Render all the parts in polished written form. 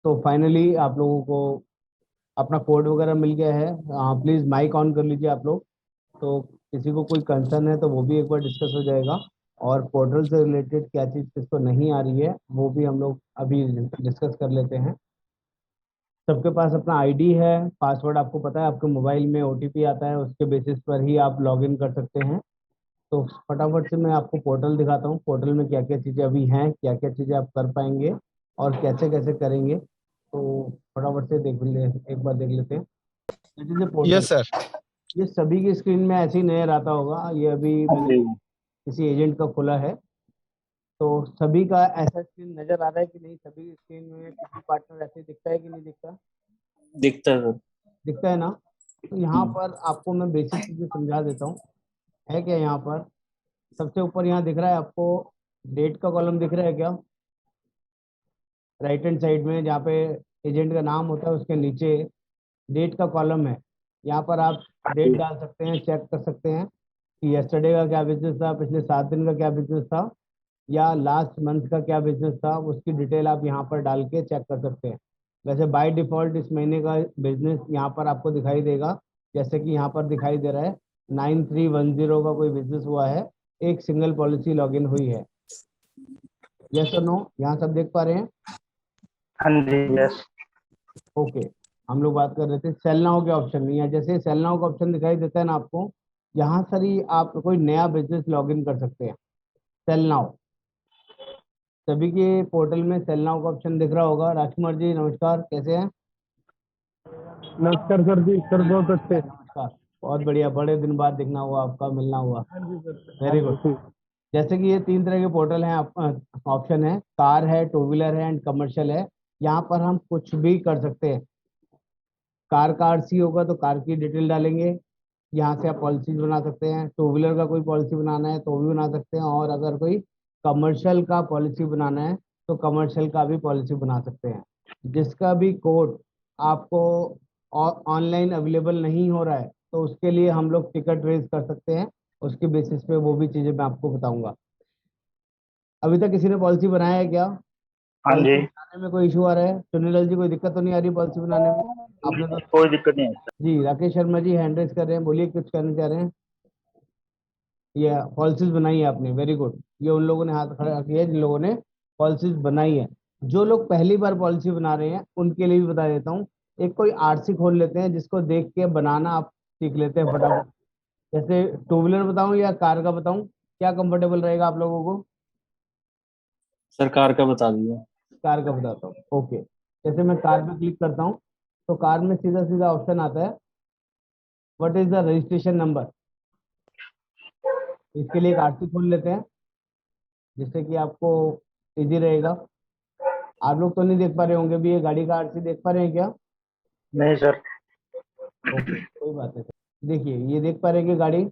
तो फाइनली आप लोगों को अपना कोड वगैरह मिल गया है। प्लीज़ माइक ऑन कर लीजिए आप लोग। तो किसी को कोई कंसर्न है तो वो भी एक बार डिस्कस हो जाएगा। और पोर्टल से रिलेटेड क्या चीज़ किसको नहीं आ रही है वो भी हम लोग अभी डिस्कस कर लेते हैं। सबके पास अपना आईडी है, पासवर्ड आपको पता है, आपके मोबाइल में ओटीपी आता है, उसके बेसिस पर ही आप लॉगिन कर सकते हैं। तो फटाफट से मैं आपको पोर्टल दिखाता हूँ, पोर्टल में क्या क्या चीज़ें अभी हैं, क्या क्या चीज़ें आप कर पाएंगे और कैसे कैसे करेंगे। तो फटाफट से देख ले, एक बार देख लेते हैं। This is a portal. Yes sir. ये सभी की स्क्रीन में ऐसे ही नजर आता होगा, ये अभी हाँ मैंने जी। किसी एजेंट का खोला है। तो सभी का ऐसा स्क्रीन नजर आ रहा है कि नहीं? सभी स्क्रीन में किसी पार्टनर ऐसे दिखता है कि नहीं दिखता? दिखता है सर। दिखता है ना? तो यहाँ पर आपको मैं बेसिक चीजें समझा देता हूँ। है क्या यहाँ पर? सबसे ऊपर यहाँ दिख रहा है आपको, डेट का कॉलम दिख रहा है क्या? राइट हैंड साइड में जहाँ पे एजेंट का नाम होता है उसके नीचे डेट का कॉलम है। यहाँ पर आप हाँ डेट जी। डाल सकते हैं, चेक कर सकते हैं कि यस्टरडे का क्या बिजनेस था, पिछले 7 दिन का क्या बिजनेस था, या लास्ट मंथ का क्या बिजनेस था, उसकी डिटेल आप यहाँ पर डाल के चेक कर सकते हैं। वैसे बाय डिफॉल्ट इस महीने का बिजनेस यहाँ पर आपको दिखाई देगा, जैसे कि यहाँ पर दिखाई दे रहा है 9310 का कोई बिजनेस हुआ है, एक सिंगल पॉलिसी लॉगिन हुई है। यस और नो? यहाँ सब देख पा रहे हैं? हाँ जी। यस। ओके। हम लोग बात कर रहे थे सेल नाउ के ऑप्शन में। यहाँ जैसे सेल नाउ का ऑप्शन दिखाई देता है ना आपको, यहाँ सर ही आप कोई नया बिजनेस लॉगिन कर सकते हैं। सेल नाउ, सभी के पोर्टल में सेल नाउ का ऑप्शन दिख रहा होगा। राजकुमार जी नमस्कार, कैसे हैं? नमस्कार सर जी, सर बहुत अच्छे। नमस्कार। बहुत बढ़िया, बड़े दिन बाद दिखना हुआ आपका, मिलना हुआ। हाँ जी सर। हाँ वेरी गुड। जी। जैसे कि ये तीन तरह के पोर्टल हैं, ऑप्शन है, कार है, टू व्हीलर है एंड कमर्शियल है। यहाँ पर हम कुछ भी कर सकते हैं। कार का आरसी होगा तो कार की डिटेल डालेंगे, यहाँ से आप पॉलिसीज बना सकते हैं। टू व्हीलर का कोई पॉलिसी बनाना है तो भी बना सकते हैं, और अगर कोई कमर्शियल का पॉलिसी बनाना है तो कमर्शियल का भी पॉलिसी बना सकते हैं। जिसका भी कोड आपको ऑनलाइन अवेलेबल नहीं हो रहा है तो उसके लिए हम लोग टिकट रेज कर सकते हैं। उसके बेसिस पे वो भी चीज़ें मैं आपको बताऊंगा। अभी तक किसी ने पॉलिसी बनाया है क्या? हाँ पॉलिसी जी। बनाने में कोई इशू आ रहा है? सुनील जी कोई दिक्कत तो नहीं आ रही पॉलिसी बनाने में? आपने तो कोई दिक्कत नहीं है। जी, राकेश शर्मा जी हैंड रेस कर रहे हैं, बोलिए कुछ कहना चाह रहे हैं। ये पॉलिसीज बनाई है आपने, वेरी गुड। ये उन लोगों ने हाथ खड़ा किया है जिन लोगों ने पॉलिसीज बनाई है। जो लोग पहली बार पॉलिसी बना रहे हैं उनके लिए भी बता देता हूँ। एक कोई आरसी खोल लेते हैं जिसको देख के बनाना आप सीख लेते हैं फटाफट। जैसे टू व्हीलर बताऊं या कार का बताऊं, क्या कंफर्टेबल रहेगा आप लोगों को? सरकार का बता दीजिए। कार का बताता हूँ, ओके। जैसे मैं कार पे क्लिक करता हूँ तो कार में सीधा सीधा ऑप्शन आता है, what is the registration number. इसके लिए एक आरसी खोल लेते हैं जिससे कि आपको इजी रहेगा। आप लोग तो नहीं देख पा रहे होंगे भी, ये गाड़ी का आरसी देख पा रहे हैं क्या? नहीं सर। ओके, कोई बात नहीं। देखिए ये देख पा रहे हैं कि गाड़ी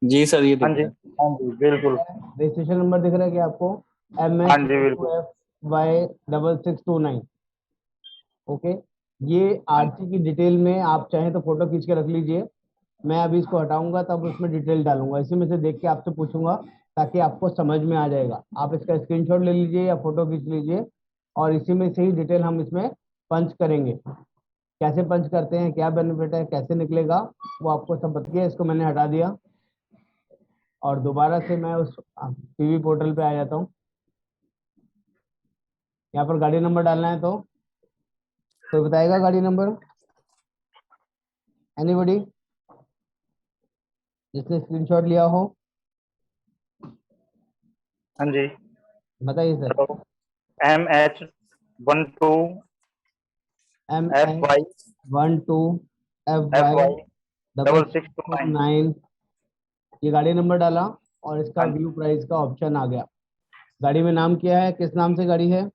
जी सर, ये हाँ दिख जी। रहा है। हाँ जी बिल्कुल। रजिस्ट्रेशन नंबर दिख रहा है क्या आपको? एम हाँ एच जी बिल्कुल। F Y 6629। ओके। ये आरसी की डिटेल में आप चाहें तो फोटो खींच के रख लीजिए। मैं अभी इसको हटाऊंगा तब उसमें डिटेल डालूंगा, इसी में से देख के आपसे पूछूंगा ताकि आपको समझ में आ जाएगा। आप इसका स्क्रीनशॉट ले लीजिए या फोटो खींच लीजिए और इसी में से ही डिटेल हम इसमें पंच करेंगे। कैसे पंच करते हैं, क्या बेनिफिट है, कैसे निकलेगा, वो आपको सब बता दिया। इसको मैंने हटा दिया और दोबारा से मैं उस पीवी पोर्टल पे आ जाता हूँ। यहाँ पर गाड़ी नंबर डालना है तो कोई बताएगा गाड़ी नंबर? एनीबॉडी जिसने स्क्रीनशॉट लिया हो? हाँ जी। बताइए सर। तो MH12 M H FY 12 FY FY double double six two two nine nine ये गाड़ी नंबर डाला और इसका हाँ जी। व्यू प्राइस का ऑप्शन आ गया। गाड़ी में नाम क्या है, किस नाम से गाड़ी है?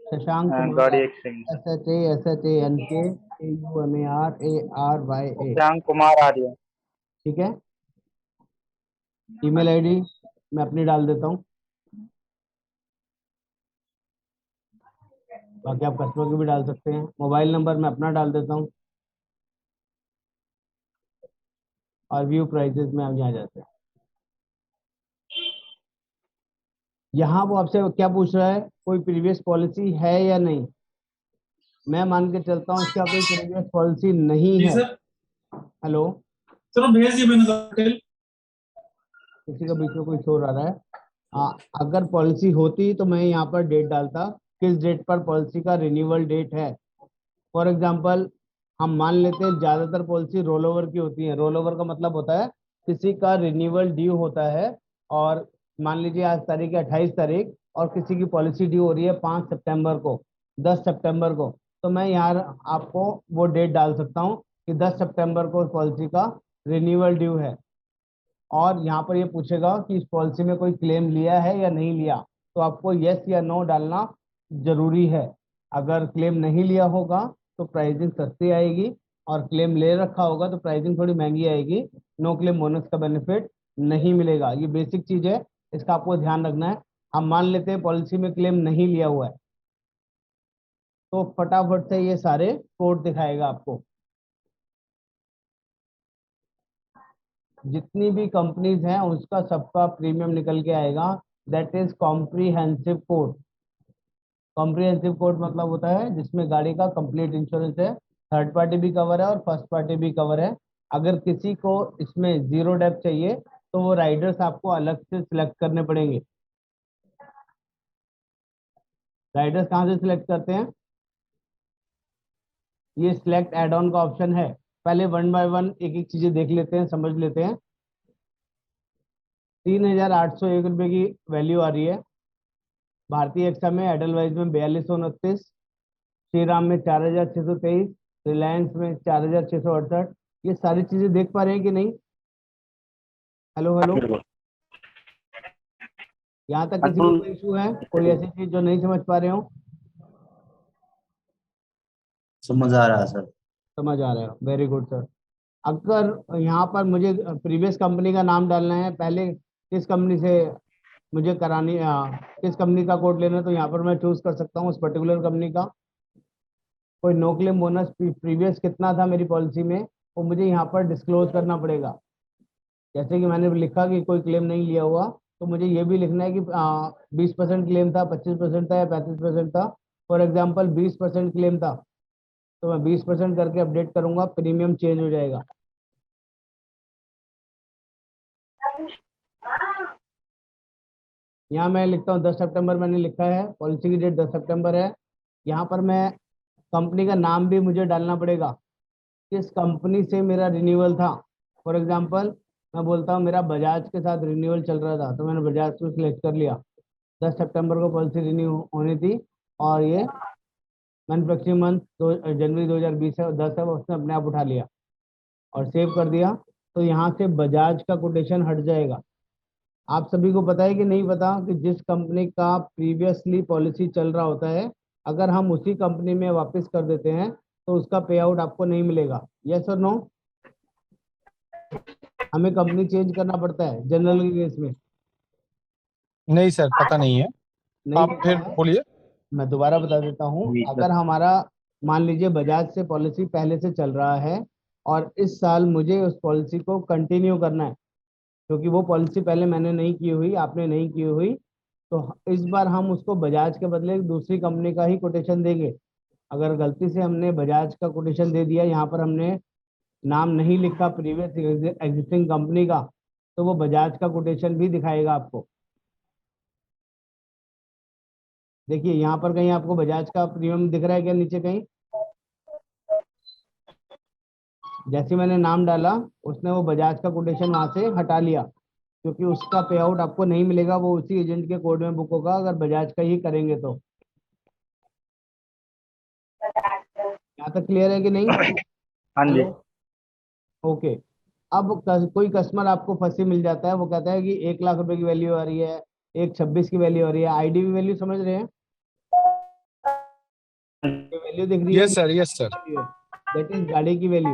शशांक कुमार, गाड़ी एक्सचेंज। SHANKUMARARYA। श्याम कुमार आर्य। ठीक है। हाँ ईमेल जी। आईडी मैं अपनी डाल देता हूँ, बाकी आप कस्टमर की भी डाल सकते हैं। मोबाइल नंबर मैं अपना डाल देता हूँ और व्यू प्राइसेस में आप यहाँ जाते हैं। यहाँ वो आपसे क्या पूछ रहा है, कोई प्रीवियस पॉलिसी है या नहीं। मैं मान के चलता हूँ इसका कोई प्रीवियस पॉलिसी नहीं है। हेलो, चलो भेज दिए मैंने डिटेल। किसी का बीच में कोई शोर आ रहा है। अगर पॉलिसी होती तो मैं यहाँ पर डेट डालता, किस डेट पर पॉलिसी का रिन्यूअल डेट है। फॉर एग्जाम्पल, हम मान लेते हैं ज्यादातर पॉलिसी रोल ओवर की होती है। रोल ओवर का मतलब होता है किसी का रिन्यूअल ड्यू होता है, और मान लीजिए आज तारीख है 28 तारीख, और किसी की पॉलिसी ड्यू हो रही है 5 सितंबर को, 10 सितंबर को। तो मैं यहाँ आपको वो डेट डाल सकता हूँ कि 10 सितंबर को पॉलिसी का रिन्यूअल ड्यू है। और यहाँ पर ये पूछेगा कि इस पॉलिसी में कोई क्लेम लिया है या नहीं लिया, तो आपको यस या नो डालना जरूरी है। अगर क्लेम नहीं लिया होगा तो प्राइसिंग सस्ती आएगी, और क्लेम ले रखा होगा तो प्राइसिंग थोड़ी महंगी आएगी। नो क्लेम बोनस का बेनिफिट नहीं मिलेगा। ये बेसिक चीज है, इसका आपको ध्यान रखना है। हम मान लेते हैं पॉलिसी में क्लेम नहीं लिया हुआ है, तो फटाफट से ये सारे कोड दिखाएगा आपको। जितनी भी कंपनीज हैं उसका सबका प्रीमियम निकल के आएगा। That is comprehensive code. Comprehensive code मतलब होता है जिसमें गाड़ी का कंप्लीट इंश्योरेंस है, थर्ड पार्टी भी कवर है और फर्स्ट पार्टी भी कवर है। अगर किसी को इसमें जीरो डेप्थ चाहिए तो वो राइडर्स आपको अलग से सिलेक्ट करने पड़ेंगे। राइडर्स कहाँ से सिलेक्ट करते हैं, ये सिलेक्ट एड ऑन का ऑप्शन है। पहले वन बाय वन एक एक चीजें देख लेते हैं, समझ लेते हैं। 3,801 रुपये की वैल्यू आ रही है। भारतीय एक्सा में, एडलवाइज में 4229, श्री राम में 4,623, रिलायंस में 4,668। ये सारी चीजें देख पा रहे हैं कि नहीं। हेलो हेलो, यहाँ तक किसी को कोई इशू है, कोई ऐसी चीज जो नहीं समझ पा रहे हो। समझ आ रहा है सर। समझ आ रहा है, वेरी गुड सर। अगर यहाँ पर मुझे प्रीवियस कंपनी का नाम डालना है, पहले किस कंपनी से मुझे करानी, किस कंपनी का कोड लेना है, तो यहाँ पर मैं चूज कर सकता हूँ उस पर्टिकुलर कंपनी का। कोई नो क्लेम बोनस प्रीवियस कितना था मेरी पॉलिसी में, वो मुझे यहाँ पर डिस्क्लोज करना पड़ेगा। जैसे कि मैंने लिखा कि कोई क्लेम नहीं लिया हुआ, तो मुझे ये भी लिखना है कि 20% क्लेम था, 25% था या 35% था। फॉर एग्जाम्पल 20% क्लेम था, तो मैं 20% करके अपडेट करूंगा, प्रीमियम चेंज हो जाएगा। यहाँ मैं लिखता हूँ 10 सितंबर, मैंने लिखा है, पॉलिसी की डेट 10 सितंबर है। यहाँ पर मैं कंपनी का नाम भी मुझे डालना पड़ेगा, किस कंपनी से मेरा रिन्यूअल था। फॉर एग्जांपल मैं बोलता हूँ मेरा बजाज के साथ रिन्यूअल चल रहा था, तो मैंने बजाज को सिलेक्ट कर लिया। 10 सितंबर को पॉलिसी रिन्यू होनी थी, और ये मैन्युफैक्चरिंग मंथ जनवरी 2020 है, और 10 है, वो उसने अपने आप उठा लिया और सेव कर दिया। तो यहाँ से बजाज का कोटेशन हट जाएगा। आप सभी को पता है कि नहीं पता कि जिस कंपनी का प्रीवियसली पॉलिसी चल रहा होता है, अगर हम उसी कंपनी में वापस कर देते हैं तो उसका पे आउट आपको नहीं मिलेगा। यस और नो, हमें कंपनी चेंज करना पड़ता है जनरल के केस में। नहीं सर, पता नहीं है। नहीं आप पता फिर है, बोलिए। मैं दोबारा बता देता हूँ। जी सर। अगर हमारा मान लीजिए बजाज से पॉलिसी पहले से चल रहा है, और इस साल मुझे उस पॉलिसी को कंटिन्यू करना है, क्योंकि वो पॉलिसी पहले मैंने नहीं की हुई, आपने नहीं की हुई, तो इस बार हम उसको बजाज के बदले एक दूसरी कंपनी का ही कोटेशन देंगे। अगर गलती से हमने बजाज का कोटेशन दे दिया, यहाँ पर हमने नाम नहीं लिखा प्रीवियस एग्जिस्टिंग कंपनी का, तो वो बजाज का कोटेशन भी दिखाएगा आपको। देखिए यहाँ पर कहीं आपको बजाज का प्रीमियम दिख रहा है क्या नीचे कहीं। जैसे मैंने नाम डाला, उसने वो बजाज का कोटेशन वहां से हटा लिया, क्योंकि उसका पे आउट आपको नहीं मिलेगा, वो उसी एजेंट के कोड में बुक होगा अगर बजाज का ही करेंगे तो। यहाँ तक क्लियर है कि नहीं। हाँ जी। Hello, okay. अब कोई कस्टमर आपको फंसी मिल जाता है, वो कहता है कि 1 लाख रुपए की वैल्यू आ रही है, 126 की वैल्यू आ रही है। आईडीवी वैल्यू समझ रहे हैं, ये वैल्यू दिख रही है, yes sir, yes sir. That is गाड़ी की वैल्यू।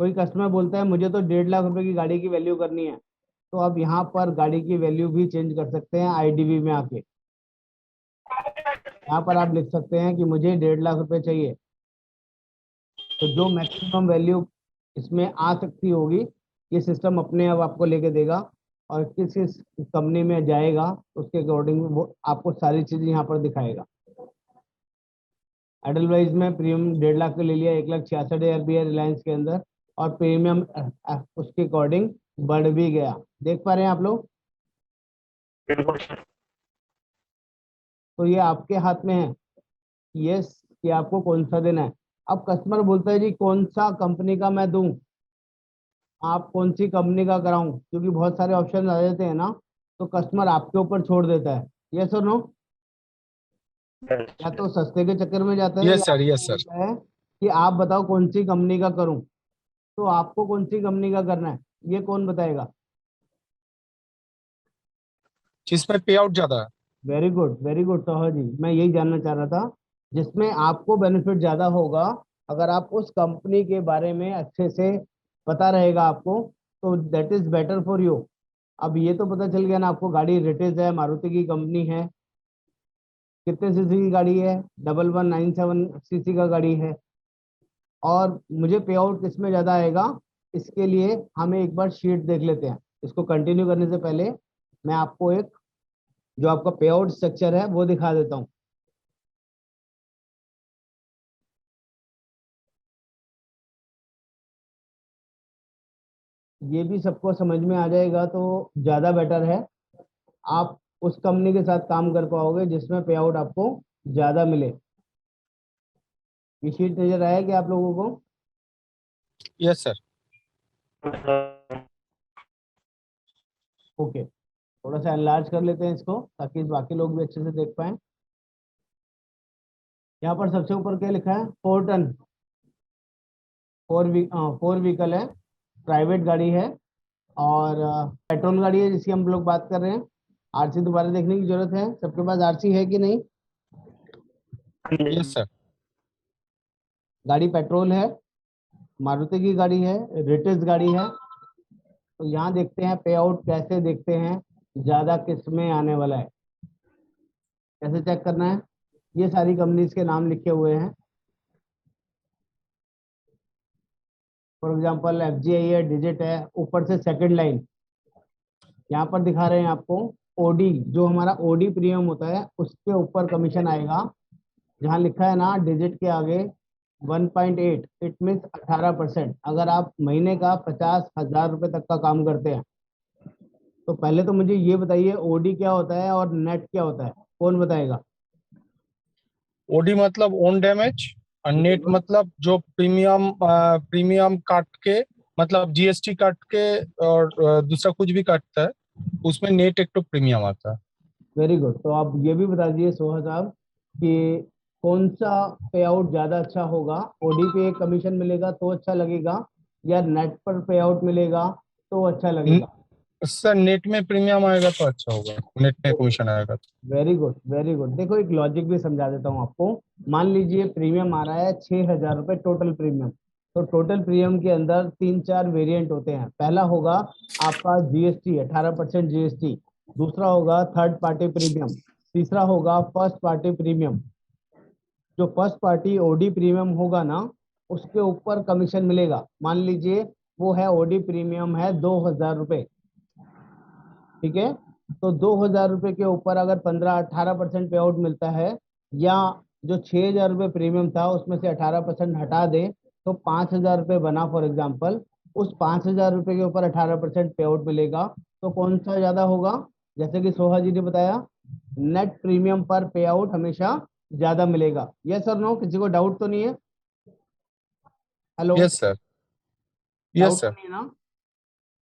कोई कस्टमर बोलता है मुझे तो 1.5 लाख रुपए की गाड़ी की वैल्यू करनी है, तो आप यहाँ पर गाड़ी की वैल्यू भी चेंज कर सकते हैं आईडीवी में आके। यहाँ पर आप लिख सकते हैं कि मुझे 1.5 लाख रुपए चाहिए, तो जो मैक्सिमम वैल्यू इसमें आ सकती होगी ये सिस्टम अपने आप आपको लेके देगा। और किस किस कंपनी में जाएगा, उसके अकॉर्डिंग वो आपको सारी चीजें यहाँ पर दिखाएगा। एडलवाइज में प्रीमियम 1.5 लाख का ले लिया, 1,66,000 भी है रिलायंस के अंदर, और प्रीमियम उसके अकॉर्डिंग बढ़ भी गया। देख पा रहे हैं आप लोग? बिल्कुल सर। तो ये आपके हाथ में है यस कि आपको कौन सा देना है। अब कस्टमर बोलता है जी कौन सा कंपनी का मैं दूं, आप कौन सी कंपनी का कराऊं, क्योंकि बहुत सारे ऑप्शन आ जाते हैं ना, तो कस्टमर आपके ऊपर छोड़ देता है। यस और नो? या तो सस्ते के चक्कर में जाता है, यस या सर, आपको यस सर। बोलता है कि आप बताओ कौन सी कंपनी का करूं। तो आपको कौन सी कंपनी का करना है, ये कौन बताएगा? जिसमें पे आउट ज्यादा है। वेरी गुड सोहा जी, मैं यही जानना चाह रहा था, जिसमें आपको बेनिफिट ज्यादा होगा। अगर आप उस कंपनी के बारे में अच्छे से पता रहेगा आपको, तो that is better for you. अब ये तो पता चल गया ना आपको, गाड़ी रिटेज है, मारुति की कंपनी है, कितने सीसी की गाड़ी है, 1197 सीसी का गाड़ी है, और मुझे पे आउट किस में ज्यादा आएगा, इसके लिए हमें एक बार शीट देख लेते हैं। इसको कंटिन्यू करने से पहले मैं आपको एक जो आपका पे आउट स्ट्रक्चर है वो दिखा देता हूँ। ये भी सबको समझ में आ जाएगा तो ज़्यादा बेटर है। आप उस कंपनी के साथ काम कर पाओगे जिसमें पे आउट आपको ज़्यादा मिले। ये शीट नजर आया कि आप लोगों को? Yes sir. ओके, थोड़ा सा एनलार्ज कर लेते हैं इसको ताकि बाकी लोग भी अच्छे से देख पाएं। यहाँ पर सबसे ऊपर क्या लिखा है? 4 टन, फोर व्हीकल है, प्राइवेट गाड़ी है, और पेट्रोल गाड़ी है जिसकी हम लोग बात कर रहे हैं। आरसी दोबारा देखने की जरूरत है, सबके पास आरसी है कि नहीं? Yes sir. गाड़ी पेट्रोल है, मारुति की गाड़ी है, रिटेज गाड़ी है। तो यहाँ देखते हैं पे आउट कैसे देखते हैं, ज्यादा किस में आने वाला है, कैसे चेक करना है। ये सारी कंपनीज के नाम लिखे हुए हैं। फॉर एग्जांपल एफजीआई है, डिजिट है, ऊपर से सेकंड लाइन यहाँ पर दिखा रहे हैं आपको। ओडी, जो हमारा ओडी प्रीमियम होता है उसके ऊपर कमीशन आएगा। जहाँ लिखा है ना डिजिट के आगे 1.8, इट मीन्स 18%। अगर आप महीने का 50,000 रुपए तक का काम करते हैं, तो पहले तो मुझे ये बताइए ओडी क्या होता है और नेट क्या होता है, कौन बताएगा? ओडी मतलब ओन डैमेज, और वेरी नेट गुड, मतलब जो प्रीमियम काट के, मतलब जीएसटी काट के, और दूसरा कुछ भी काटता है उसमें नेट एक तो प्रीमियम आता है। Very good. तो आप ये भी बता दीजिए सोहा साहब कि कौन सा पे आउट ज्यादा अच्छा होगा, ओडी पे कमीशन मिलेगा तो अच्छा लगेगा, या नेट पर पे आउट मिलेगा तो अच्छा न- लगेगा? सर नेट में प्रीमियम आएगा तो अच्छा होगा, नेट में कमीशन आएगा तो। Very good very good. देखो एक लॉजिक भी समझा देता हूँ आपको। मान लीजिए प्रीमियम आ रहा है 6,000 रुपये टोटल प्रीमियम। तो टोटल प्रीमियम के अंदर 3-4 वेरिएंट होते हैं। पहला होगा आपका जीएसटी, 18% जीएसटी। दूसरा होगा थर्ड पार्टी प्रीमियम। तीसरा होगा फर्स्ट पार्टी प्रीमियम। जो फर्स्ट पार्टी ओडी प्रीमियम होगा ना, उसके ऊपर कमीशन मिलेगा। मान लीजिए वो है ओडी प्रीमियम है 2,000 रुपये, ठीक है? तो 2,000 रुपये के ऊपर अगर 15-18% पे आउट मिलता है, या जो 6,000 रुपये प्रीमियम था उसमें से 18% हटा दे, तो 5,000 रुपये बना फॉर एग्जाम्पल। उस 5,000 रुपये के ऊपर 18% पे आउट मिलेगा, तो कौन सा ज्यादा होगा? जैसे कि सोहा जी ने बताया, नेट प्रीमियम पर पे आउट हमेशा ज्यादा मिलेगा। यस और नो? किसी को डाउट तो नहीं है? Hello? Yes sir. Yes doubt तो सर। नहीं है ना?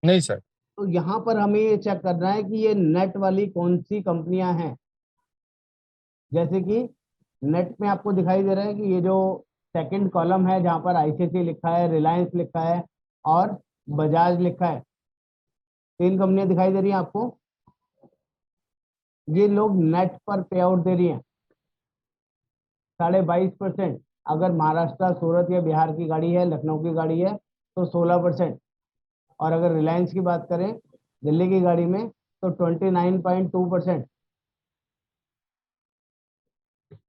नहीं सर। तो यहाँ पर हमें ये चेक करना है कि ये नेट वाली कौन सी कंपनियां हैं। जैसे कि नेट में आपको दिखाई दे रहा है कि ये जो सेकंड कॉलम है जहाँ पर आईसीआईसीआई लिखा है, रिलायंस लिखा है, और बजाज लिखा है, 3 कंपनियां दिखाई दे रही हैं आपको। ये लोग नेट पर पे आउट दे रही हैं 22.5%। अगर महाराष्ट्र, सूरत या बिहार की गाड़ी है, लखनऊ की गाड़ी है, तो 16%। और अगर रिलायंस की बात करें दिल्ली की गाड़ी में, तो 29.2%।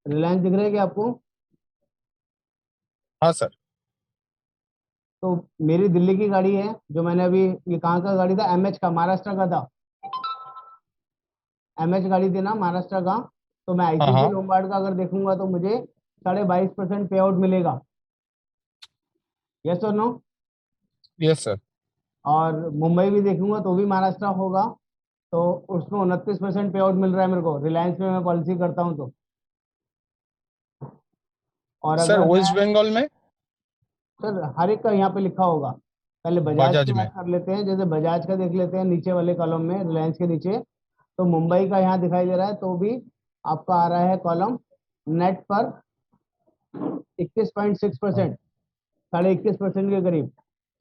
रिलायंस दिख रहा है क्या आपको? हाँ सर। तो मेरी दिल्ली की गाड़ी है जो मैंने अभी, ये कहाँ का गाड़ी था? एमएच का, महाराष्ट्र का था। एमएच गाड़ी थी ना महाराष्ट्र का, तो मैं हाँ आईसीआईसी हाँ लोम्बार्ड का अगर देखूंगा तो मुझे 22.5% पे आउट मिलेगा। यस और नो? Yes sir. और मुंबई भी देखूंगा तो भी महाराष्ट्र होगा, तो उसमें 29% पे आउट मिल रहा है मेरे को, रिलायंस में मैं पॉलिसी करता हूँ तो। और सर अगर मैं, वेस्ट बंगाल में सर हर एक का यहाँ पे लिखा होगा। पहले बजाज बजाज की में। बात कर लेते हैं, जैसे बजाज का देख लेते हैं नीचे वाले कॉलम में, रिलायंस के नीचे। तो मुंबई का यहाँ दिखाई दे रहा है, तो भी आपका आ रहा है कॉलम नेट पर 21.6%, 21.5% के करीब।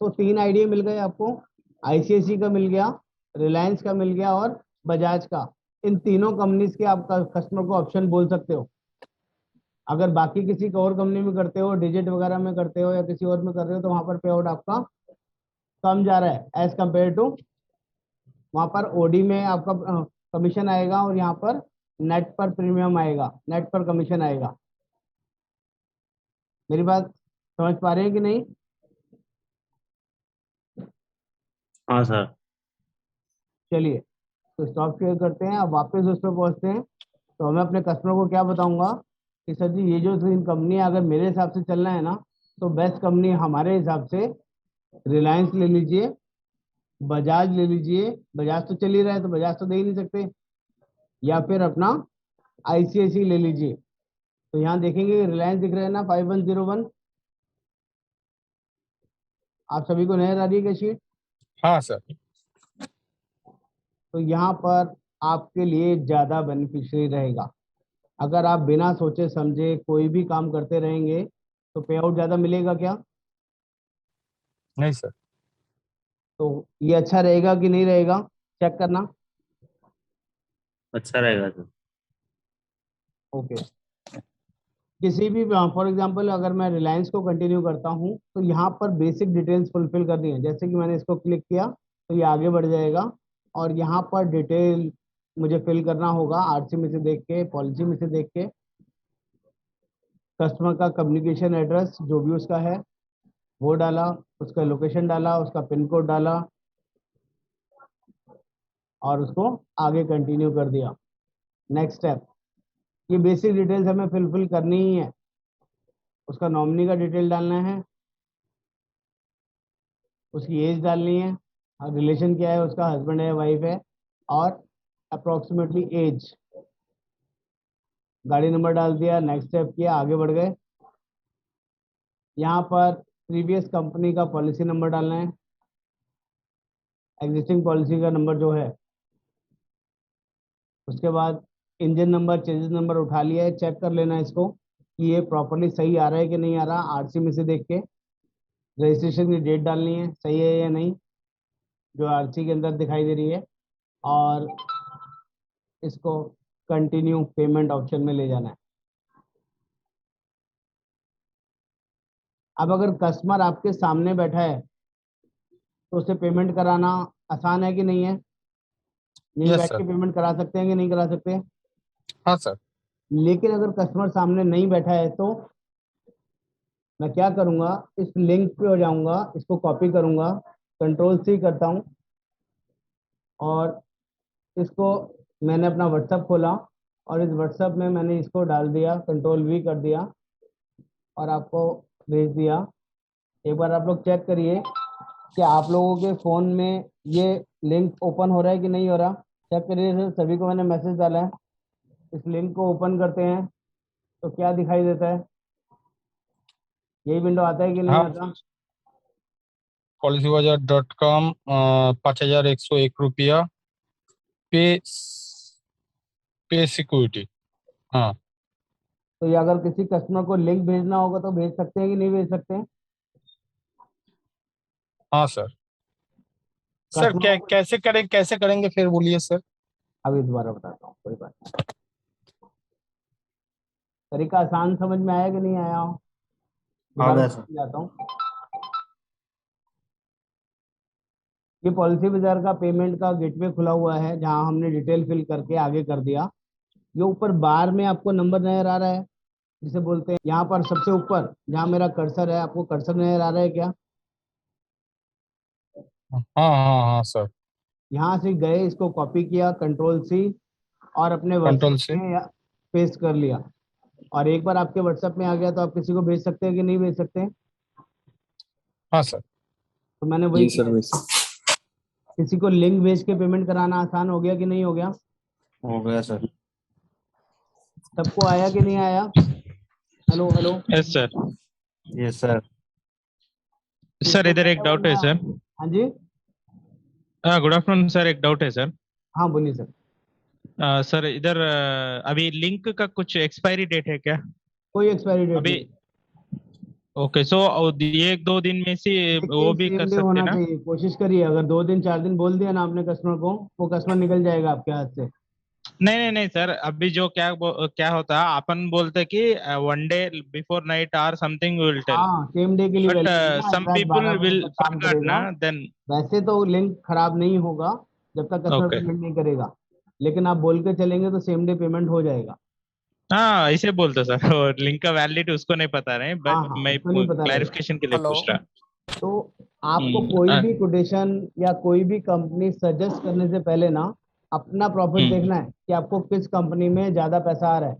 तो तीन आइडिया मिल गए आपको, आईसीआईसी का मिल गया, रिलायंस का मिल गया और बजाज का। इन तीनों कंपनीज के आप कस्टमर को ऑप्शन बोल सकते हो। अगर बाकी किसी और कंपनी में करते हो, डिजिट वगैरह में करते हो या किसी और में कर रहे हो, तो वहां पर पे आउट आपका कम जा रहा है एज कम्पेयर टू, वहां पर ओडी में आपका कमीशन आएगा और यहाँ पर नेट पर प्रीमियम आएगा, नेट पर कमीशन आएगा। मेरी बात समझ पा रहे हैं कि नहीं? हाँ सर। चलिए, तो स्टॉप शेयर करते हैं, अब वापस उस पर पहुंचते हैं। तो मैं अपने कस्टमर को क्या बताऊंगा कि सर जी ये जो तीन कंपनी अगर मेरे हिसाब से चलना है ना, तो बेस्ट कंपनी हमारे हिसाब से रिलायंस ले लीजिए, बजाज ले लीजिए, बजाज तो चल ही रहा है तो बजाज तो दे ही नहीं सकते, या फिर अपना आईसीआईसी ले लीजिए। तो यहाँ देखेंगे रिलायंस दिख रहा है ना 5101, आप सभी को नजर आ रही है क्या शीट? हाँ सर। तो यहाँ पर आपके लिए ज़्यादा बेनिफिशियरी रहेगा। अगर आप बिना सोचे समझे कोई भी काम करते रहेंगे तो पे आउट ज़्यादा मिलेगा क्या? नहीं सर। तो ये अच्छा रहेगा कि नहीं रहेगा, चेक करना। अच्छा रहेगा सर। ओके। किसी भी, फॉर एग्जांपल अगर मैं रिलायंस को कंटिन्यू करता हूँ तो यहाँ पर बेसिक डिटेल्स फुलफिल करनी है, जैसे कि मैंने इसको क्लिक किया तो ये आगे बढ़ जाएगा और यहाँ पर डिटेल मुझे फिल करना होगा, आरसी में से देख के, पॉलिसी में से देख के, कस्टमर का कम्युनिकेशन एड्रेस जो भी उसका है वो डाला, उसका लोकेशन डाला, उसका पिन कोड डाला और उसको आगे कंटिन्यू कर दिया। नेक्स्ट स्टेप, ये बेसिक डिटेल्स हमें फिलफिल करनी ही है। उसका नॉमिनी का डिटेल डालना है, उसकी एज डालनी है, रिलेशन क्या है उसका, हस्बैंड है वाइफ है, और अप्रोक्सीमेटली एज। गाड़ी नंबर डाल दिया, नेक्स्ट स्टेप किया, आगे बढ़ गए। यहाँ पर प्रीवियस कंपनी का पॉलिसी नंबर डालना है, एग्जिस्टिंग पॉलिसी का नंबर जो है। उसके बाद इंजन नंबर, चेजिस नंबर उठा लिया है, चेक कर लेना इसको कि ये प्रॉपरली सही आ रहा है कि नहीं आ रहा, आरसी में से देख के। रजिस्ट्रेशन की डेट डालनी है, सही है या नहीं, जो आरसी के अंदर दिखाई दे रही है, और इसको कंटिन्यू पेमेंट ऑप्शन में ले जाना है। अब अगर कस्टमर आपके सामने बैठा है तो उसे पेमेंट कराना आसान है कि नहीं है? यहीं यस बैठ सर। के पेमेंट करा सकते हैं कि नहीं करा सकते? हाँ सर। लेकिन अगर कस्टमर सामने नहीं बैठा है तो मैं क्या करूंगा, इस लिंक पे हो जाऊंगा, इसको कॉपी करूंगा, कंट्रोल सी करता हूं और इसको मैंने अपना व्हाट्सअप खोला और इस व्हाट्सअप में मैंने इसको डाल दिया, कंट्रोल वी कर दिया और आपको भेज दिया। एक बार आप लोग चेक करिए कि आप लोगों के फ़ोन में ये लिंक ओपन हो रहा है कि नहीं हो रहा। चेक करिए सर, सभी को मैंने मैसेज डाला है। इस लिंक को ओपन करते हैं तो क्या दिखाई देता है? यही विंडो आता है कि नहीं हाँ, आता? policybazaar.com 5101 रुपया पे पे सिक्योरिटी। हाँ। तो ये अगर किसी कस्टमर को लिंक भेजना होगा तो भेज सकते हैं कि नहीं भेज सकते हैं? हाँ सर। सर कस्टमर को कैसे करेंगे फिर बोलिए सर। अभी दोबारा बताता हूँ, कोई बात नहीं। तरीका आसान समझ में आया कि नहीं आया हो? आ दोबारा गया से सर। समझाता हूँ। ये पॉलिसी बाजार का पेमेंट का गेटवे खुला हुआ है, जहां हमने डिटेल फिल करके आगे कर दिया। ये ऊपर बार में आपको नंबर नजर आ रहा है, जिसे बोलते हैं, यहाँ पर सबसे ऊपर जहाँ मेरा कर्सर है, आपको कर्सर नजर आ रहा है क्या? हाँ हाँ हाँ सर। यहाँ से गए, इसको कॉपी किया, कंट्रोल सी, और अपने कंट्रोल व्हाट्सएप से। में पेस्ट कर लिया, और एक बार आपके व्हाट्सएप में आ गया तो आप किसी को भेज सकते हैं कि नहीं भेज सकते हैं? हाँ सर। तो मैंने वही किया। किसी को लिंक भेज के पेमेंट कराना आसान हो गया कि नहीं हो गया? हो गया सर। सबको आया कि नहीं आया? Hello hello. Yes sir. Yes sir. Sir किसको इधर एक कैसे डाउट बोलना है है? सर। हाँ जी, गुड आफ्टरनून सर, एक डाउट है सर। हाँ बोलिए सर। सर इधर अभी लिंक का कुछ एक्सपायरी डेट है क्या कोई एक्सपायरी डेट अभी? नहीं। ओके, सो ये एक दो दिन में से वो देखिए भी कर सेम डे सकते होना ना? चाहिए, कोशिश करिए। अगर 2 दिन 4 दिन बोल दिया ना आपने कस्टमर को, वो कस्टमर निकल जाएगा आपके हाथ से। नहीं नहीं नहीं सर, अभी जो क्या होता है, अपन बोलते कि 1 डे बिफोर नाइट और समथिंग विल टेल, हाँ सेम डे के लिए बट वैलिड है ना, सम रात पीपल 12 बजे विल तक काम फॉरगॉट करेगा। ना देन। वैसे तो लिंक खराब नहीं होगा जब तक कस्टमर ओके। पेमेंट नहीं करेगा, लेकिन आप बोल के चलेंगे तो सेम डे पेमेंट हो जाएगा। हाँ ऐसे बोलते सर और लिंक का वैलिडिटी उसको नहीं पता रहे, हाँ बट हाँ, मैं उसको नहीं पता रहेगा। क्लैरिफिकेशन के लिए हेलो। पूछ रहा। तो आपको कोई भी कोटेशन या कोई भी कंपनी सजेस्ट करने से पहले ना अपना प्रॉफिट हम्म। देखना है कि आपको किस कंपनी में ज्यादा पैसा आ रहा है।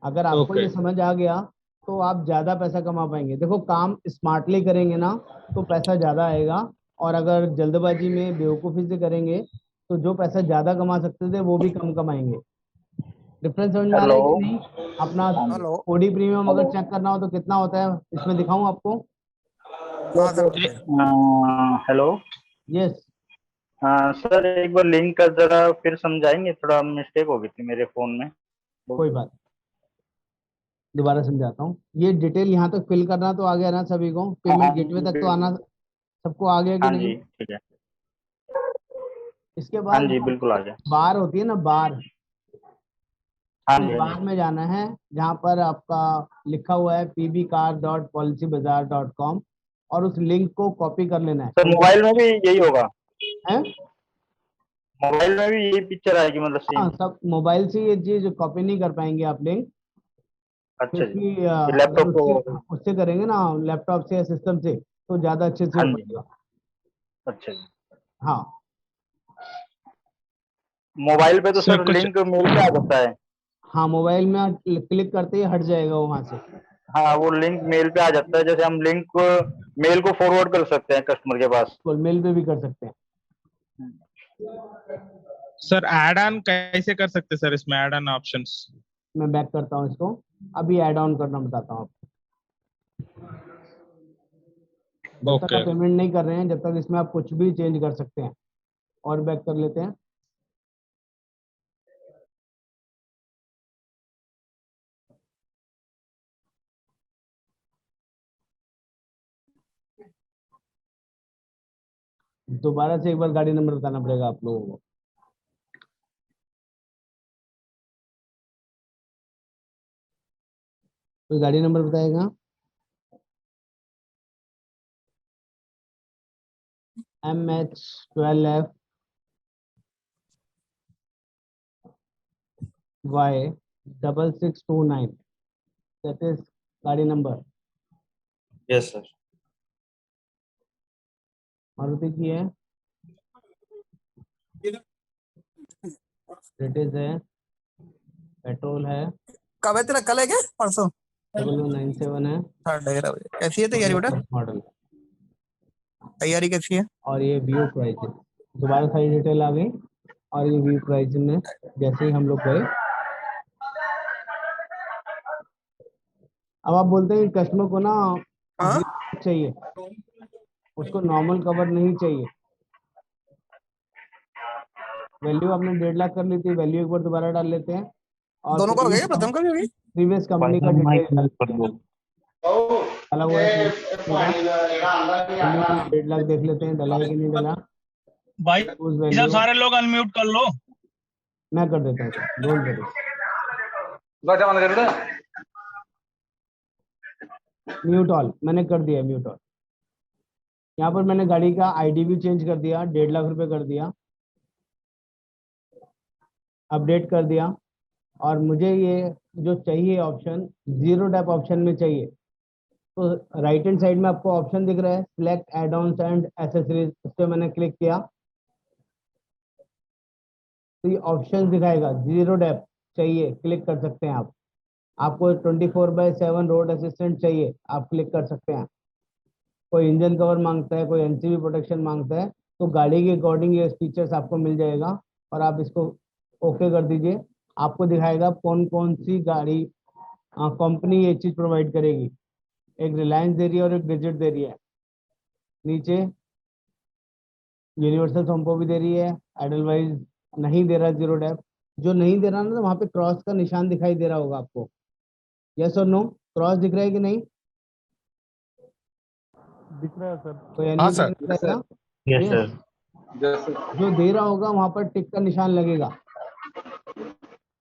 अगर आपको ओके। ये समझ आ गया तो आप ज्यादा पैसा कमा पाएंगे। देखो काम स्मार्टली करेंगे ना तो पैसा ज्यादा आएगा, और अगर जल्दबाजी में बेवकूफी से करेंगे तो जो पैसा ज्यादा कमा सकते थे वो भी कम कमाएंगे। डिफरेंस समझ में आ रहा है कि नहीं? अपना हेलो। ओडी प्रीमियम अगर चेक करना हो तो कितना होता है, इसमें दिखाऊं आपको? हाँ सर बताइए। हेलो। यस। हाँ सर, एक बार लिंक का जरा फिर समझाएंगे, थोड़ा मिस्टेक हो गई थी मेरे फोन में। कोई बात, दोबारा समझाता हूँ। ये डिटेल यहाँ तक फिल करना तो आ गया ना सभी को? हाँ पेमेंट हाँ गेटवे तक तो बिल्कुल। आना सबको आ गया कि हाँ नहीं? जी ठीक है। इसके हाँ बाद जी बिल्कुल आ गया। बार होती है ना, बार, हाँ उस जी हाँ जी। बार में जाना है जहाँ पर आपका लिखा हुआ है pbcar.policybazaar.com, और उस लिंक को कॉपी कर लेना है। सर कोई मोबाइल में भी यही होगा? है? मोबाइल में भी यही पिक्चर आएगी, मतलब हाँ, सेम? सब मोबाइल से ये चीज कॉपी नहीं कर पाएंगे आप लिंक, अच्छा जी। क्योंकि ये अगर लैपटॉप को। उससे उससे करेंगे ना लैपटॉप से या सिस्टम से तो ज्यादा अच्छे से हाँ हो जी। पाएगा। अच्छा जी। हाँ, मोबाइल पे तो सर सर कुछ लिंक मेल पे आ जाता है। हाँ मोबाइल में क्लिक करते ही हट जाएगा वहां से। हाँ वो लिंक मेल पे आ जाता है, जैसे हम लिंक को मेल को फॉरवर्ड कर सकते हैं कस्टमर के पास। तो मेल पे भी कर सकते हैं। सर ऐड ऑन कैसे कर सकते सर, इसमें ऐड ऑन ऑप्शंस? मैं बैक करता हूँ इसको, अभी ऐड ऑन करना बताता हूँ आपको। जब तक आप ओके। पेमेंट नहीं कर रहे हैं, जब तक इसमें आप कुछ भी चेंज कर सकते हैं। और बैक कर लेते हैं। दोबारा से एक बार गाड़ी नंबर बताना पड़ेगा आप लोगों को। कोई गाड़ी नंबर बताएगा? MH12FY6629, दैट इज गाड़ी नंबर। Yes sir. मारुति की है, ब्रिटिश है, पेट्रोल है, कब है तेरा, कल है क्या परसों? 0097 है, 11:30 बजे। कैसी है तैयारी बेटा? मॉडल। तैयारी कैसी है? और ये व्यू प्राइस है। दोबारा सारी डिटेल आ गई, और ये व्यू प्राइस में जैसे ही हम लोग गए, अब आप बोलते हैं कस्टमर को ना हाँ। चाहिए, उसको नॉर्मल कवर नहीं चाहिए। वैल्यू आपने 1.5 लाख कर ली थी, वैल्यू एक बार दोबारा डाल लेते हैं, और दोनों का हो गया, प्रथम का भी हो गया। प्रीवियस कंपनी का डिटेल डाल लेते हैं। डाला हुआ है वैल्यू भी 1.5 लाख देख लेते हैं, डला है कि नहीं डला। भाई उस सब वैल्यू सारे लोग अनम्यूट कर लो। मैं कर देता हूँ, डोंट वरी। म्यूट ऑल मैंने कर दिया, म्यूट ऑल। यहाँ पर मैंने गाड़ी का आईडी भी चेंज कर दिया, 1.5 लाख रुपए कर दिया, अपडेट कर दिया। और मुझे ये जो चाहिए ऑप्शन, जीरो टैप ऑप्शन में चाहिए। तो राइट हैंड साइड में आपको ऑप्शन दिख रहा है, select add-ons and accessories, उस पर मैंने क्लिक किया। तो ये ऑप्शन दिखाएगा, जीरो डेप्थ चाहिए, क्लिक कर सकते हैं आप। आपको 24/7 रोड असिस्टेंट चाहिए, आप क्लिक कर सकते हैं। कोई इंजन कवर मांगता है, कोई एनसीबी प्रोटेक्शन मांगता है, तो गाड़ी के अकॉर्डिंग ये फीचर्स आपको मिल जाएगा और आप इसको ओके कर दीजिए। आपको दिखाएगा कौन कौन सी गाड़ी कंपनी ये चीज प्रोवाइड करेगी। एक रिलायंस दे रही है और एक डिजिट दे रही है। नीचे यूनिवर्सल सोम्पो भी दे रही है, एडलवाइज नहीं दे रहा जीरो डेप्थ। जो नहीं दे रहा ना, तो वहाँ पे क्रॉस का निशान दिखाई दे रहा होगा आपको। यस और नो, क्रॉस दिख रहा है कि नहीं? दिख रहा है सर। कोई हाँ एनिमेशन सर। दिख रहा है क्या? Yes Yes. सर। जो दे रहा होगा वहां पर टिक का निशान लगेगा।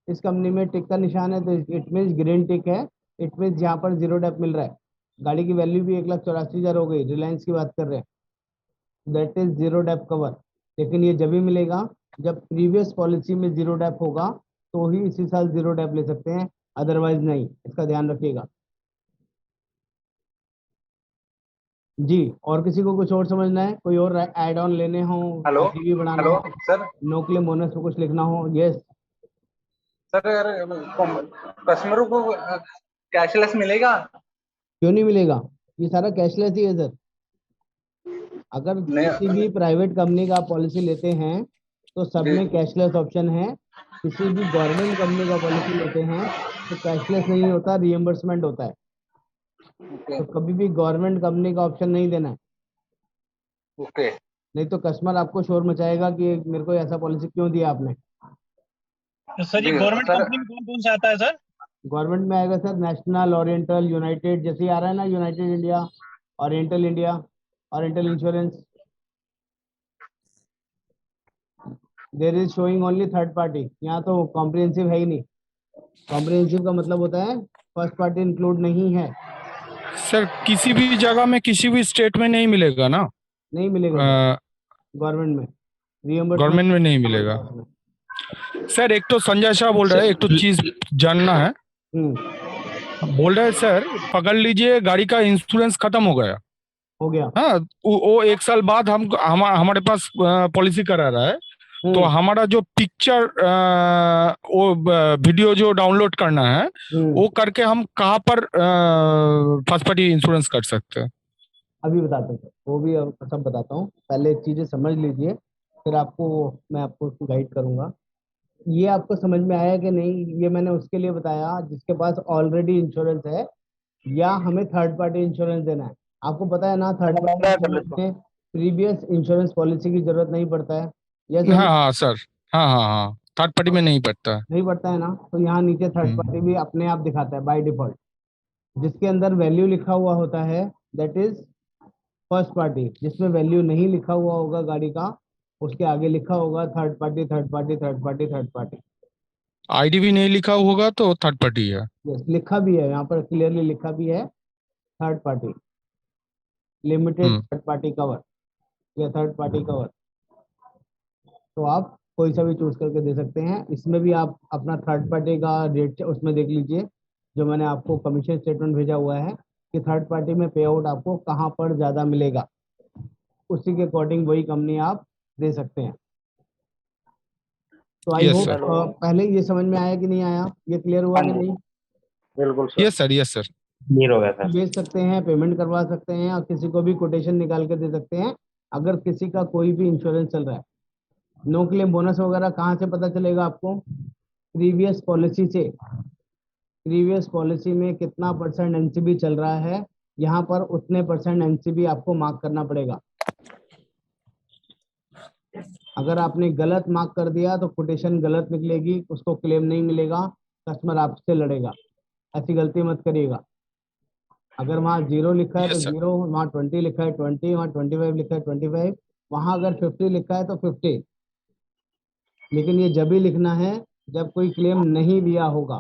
इस कंपनी में टिक का निशान है तो इट मीन्स ग्रीन टिक है, इट मीन्स यहाँ पर जीरो डेप मिल रहा है। गाड़ी की वैल्यू भी 1,84,000 हो गई, रिलायंस की बात कर रहे हैं, that is zero dep cover. लेकिन ये जब भी मिलेगा जब प्रीवियस पॉलिसी में जीरो डेप होगा, तो ही इसी साल जीरो डेप ले सकते हैं, अदरवाइज नहीं, इसका ध्यान रखिएगा जी। और किसी को कुछ और समझना है, कोई और ऐड ऑन लेने हो, हेलो टीवी बढ़ाना हेलो हो, सर। नो क्लेम बोनस पे कुछ लिखना हो? यस। सर अगर कस्टमरों को कैशलेस मिलेगा? क्यों नहीं मिलेगा, ये सारा कैशलेस ही है सर। अगर किसी नहीं भी प्राइवेट कंपनी का पॉलिसी लेते हैं तो सब जी। में कैशलेस ऑप्शन है। किसी भी गवर्नमेंट कंपनी का पॉलिसी लेते हैं तो कैशलेस नहीं होता, रिएम्बर्समेंट होता है। ओके तो कभी भी गवर्नमेंट कंपनी का ऑप्शन नहीं देना है, ओके। नहीं तो कस्टमर आपको शोर मचाएगा कि मेरे को ऐसा पॉलिसी क्यों दिया आपने। तो सर ये जी गवर्नमेंट सर। कंपनी में कौन कौन सा आता है सर? गवर्नमेंट में आएगा सर नेशनल, ओरिएंटल, यूनाइटेड, जैसे ही आ रहा है ना, United India, Oriental India, Oriental Insurance. There is showing only third party, यहाँ तो कॉम्प्रिहेंसिव है ही नहीं। कॉम्प्रिहेंसिव का मतलब होता है फर्स्ट पार्टी इंक्लूड नहीं है। सर किसी भी जगह में किसी भी स्टेट में नहीं मिलेगा ना? नहीं मिलेगा सर, गवर्नमेंट में रिएम्बर्समेंट गवर्नमेंट में नहीं मिलेगा। सर एक तो संजय शाह बोल रहे हैं, एक तो चीज जानना है। बोल रहे हैं सर, पकड़ लीजिए गाड़ी का इंश्योरेंस खत्म हो गया, हो गया। हाँ वो 1 साल बाद हमारे पास पॉलिसी करा रहा है, तो हमारा जो पिक्चर वो वीडियो जो डाउनलोड करना है वो करके हम कहाँ पर फर्स्ट पार्टी इंश्योरेंस कर सकते हैं? अभी बताता हूँ सर, वो भी अब सब बताता हूँ, पहले चीजें समझ लीजिए, फिर मैं आपको गाइड करूंगा। ये आपको समझ में आया कि नहीं, ये मैंने उसके लिए बताया जिसके पास ऑलरेडी इंश्योरेंस है या हमें थर्ड पार्टी इंश्योरेंस देना है। आपको पता है ना, थर्ड पार्टी इंश्योरेंस में प्रीवियस इंश्योरेंस पॉलिसी की जरूरत नहीं पड़ता है। या हाँ हाँ सर, हाँ हाँ हाँ, थर्ड पार्टी में नहीं पड़ता है। नहीं पड़ता है ना, तो यहाँ नीचे थर्ड पार्टी भी अपने आप दिखाता है बाय डिफॉल्ट। जिसके अंदर वैल्यू लिखा हुआ होता है दैट इज फर्स्ट पार्टी। जिसमें वैल्यू नहीं लिखा हुआ होगा गाड़ी का, उसके आगे लिखा होगा third party, third party, third party, third party. ID भी नहीं लिखा होगा तो थर्ड पार्टी है। यस, लिखा भी है यहाँ पर, क्लियरली लिखा भी है third party, limited third party cover या थर्ड पार्टी कवर। तो आप कोई सा भी चूज करके दे सकते हैं। इसमें भी आप अपना थर्ड पार्टी का रेट उसमें देख लीजिए, जो मैंने आपको कमीशन स्टेटमेंट भेजा हुआ है कि थर्ड पार्टी में पे आउट आपको कहाँ पर ज्यादा मिलेगा, उसी के अकॉर्डिंग वही कंपनी आप दे सकते हैं। तो आई Yes, होप sir. पहले ये समझ में आया कि नहीं आया, ये क्लियर हुआ कि नहीं? बिल्कुल sir, yes sir, yes sir. Clear हो गया सर। बेच सकते हैं, पेमेंट करवा सकते हैं और किसी को भी कोटेशन निकाल के दे सकते हैं अगर किसी का कोई भी इंश्योरेंस चल रहा है। नो क्लेम बोनस वगैरह कहाँ से पता चलेगा आपको? प्रीवियस पॉलिसी से। प्रीवियस पॉलिसी में कितना परसेंट एनसीबी चल रहा है, यहाँ पर उतने परसेंट एनसीबी आपको मार्क करना पड़ेगा। अगर आपने गलत मार्क कर दिया तो कोटेशन गलत निकलेगी, उसको क्लेम नहीं मिलेगा, कस्टमर आपसे लड़ेगा। ऐसी गलती मत करिएगा। अगर वहाँ 0 लिखा है तो Yes, sir. 0, वहाँ 20 लिखा है 20, वहाँ 25 लिखा है 25, वहाँ अगर 50 लिखा है तो 50। लेकिन ये जब ही लिखना है जब कोई क्लेम नहीं दिया होगा।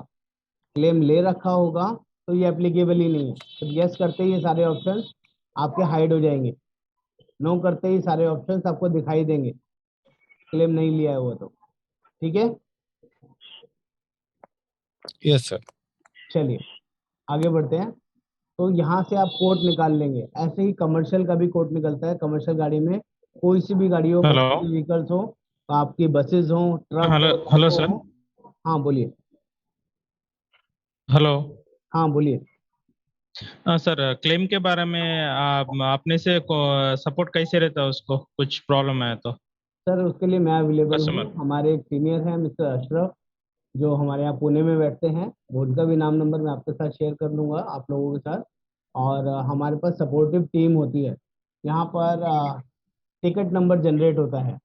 क्लेम ले रखा होगा तो ये एप्लीकेबल ही नहीं है। तो यस करते ही ये सारे ऑप्शन आपके हाइड हो जाएंगे, नो करते ही सारे ऑप्शंस आपको दिखाई देंगे, क्लेम नहीं लिया है वो तो। ठीक है, यस सर। चलिए आगे बढ़ते हैं। तो यहाँ से आप कोड निकाल लेंगे। ऐसे ही कमर्शियल का भी कोड निकलता है। कमर्शियल गाड़ी में कोई सी भी गाड़ी हो, हेलो। व्हीकल्स हो, आपकी बसेस हो, ट्रक हेलो हो, हेलो ऑटो सर। हो। हाँ बोलिए। हेलो। हाँ बोलिए। सर, क्लेम के बारे में आपने से सपोर्ट कैसे रहता है उसको, कुछ प्रॉब्लम है तो? सर उसके लिए मैं अवेलेबल कस्टमर। हूँ, हमारे एक सीनियर हैं मिस्टर अशरफ, जो हमारे यहाँ पुणे में बैठते हैं। वो उनका भी नाम नंबर मैं आपके साथ शेयर कर दूंगा आप लोगों के साथ। और हमारे पास सपोर्टिव टीम होती है यहाँ पर। टिकट नंबर जनरेट होता है,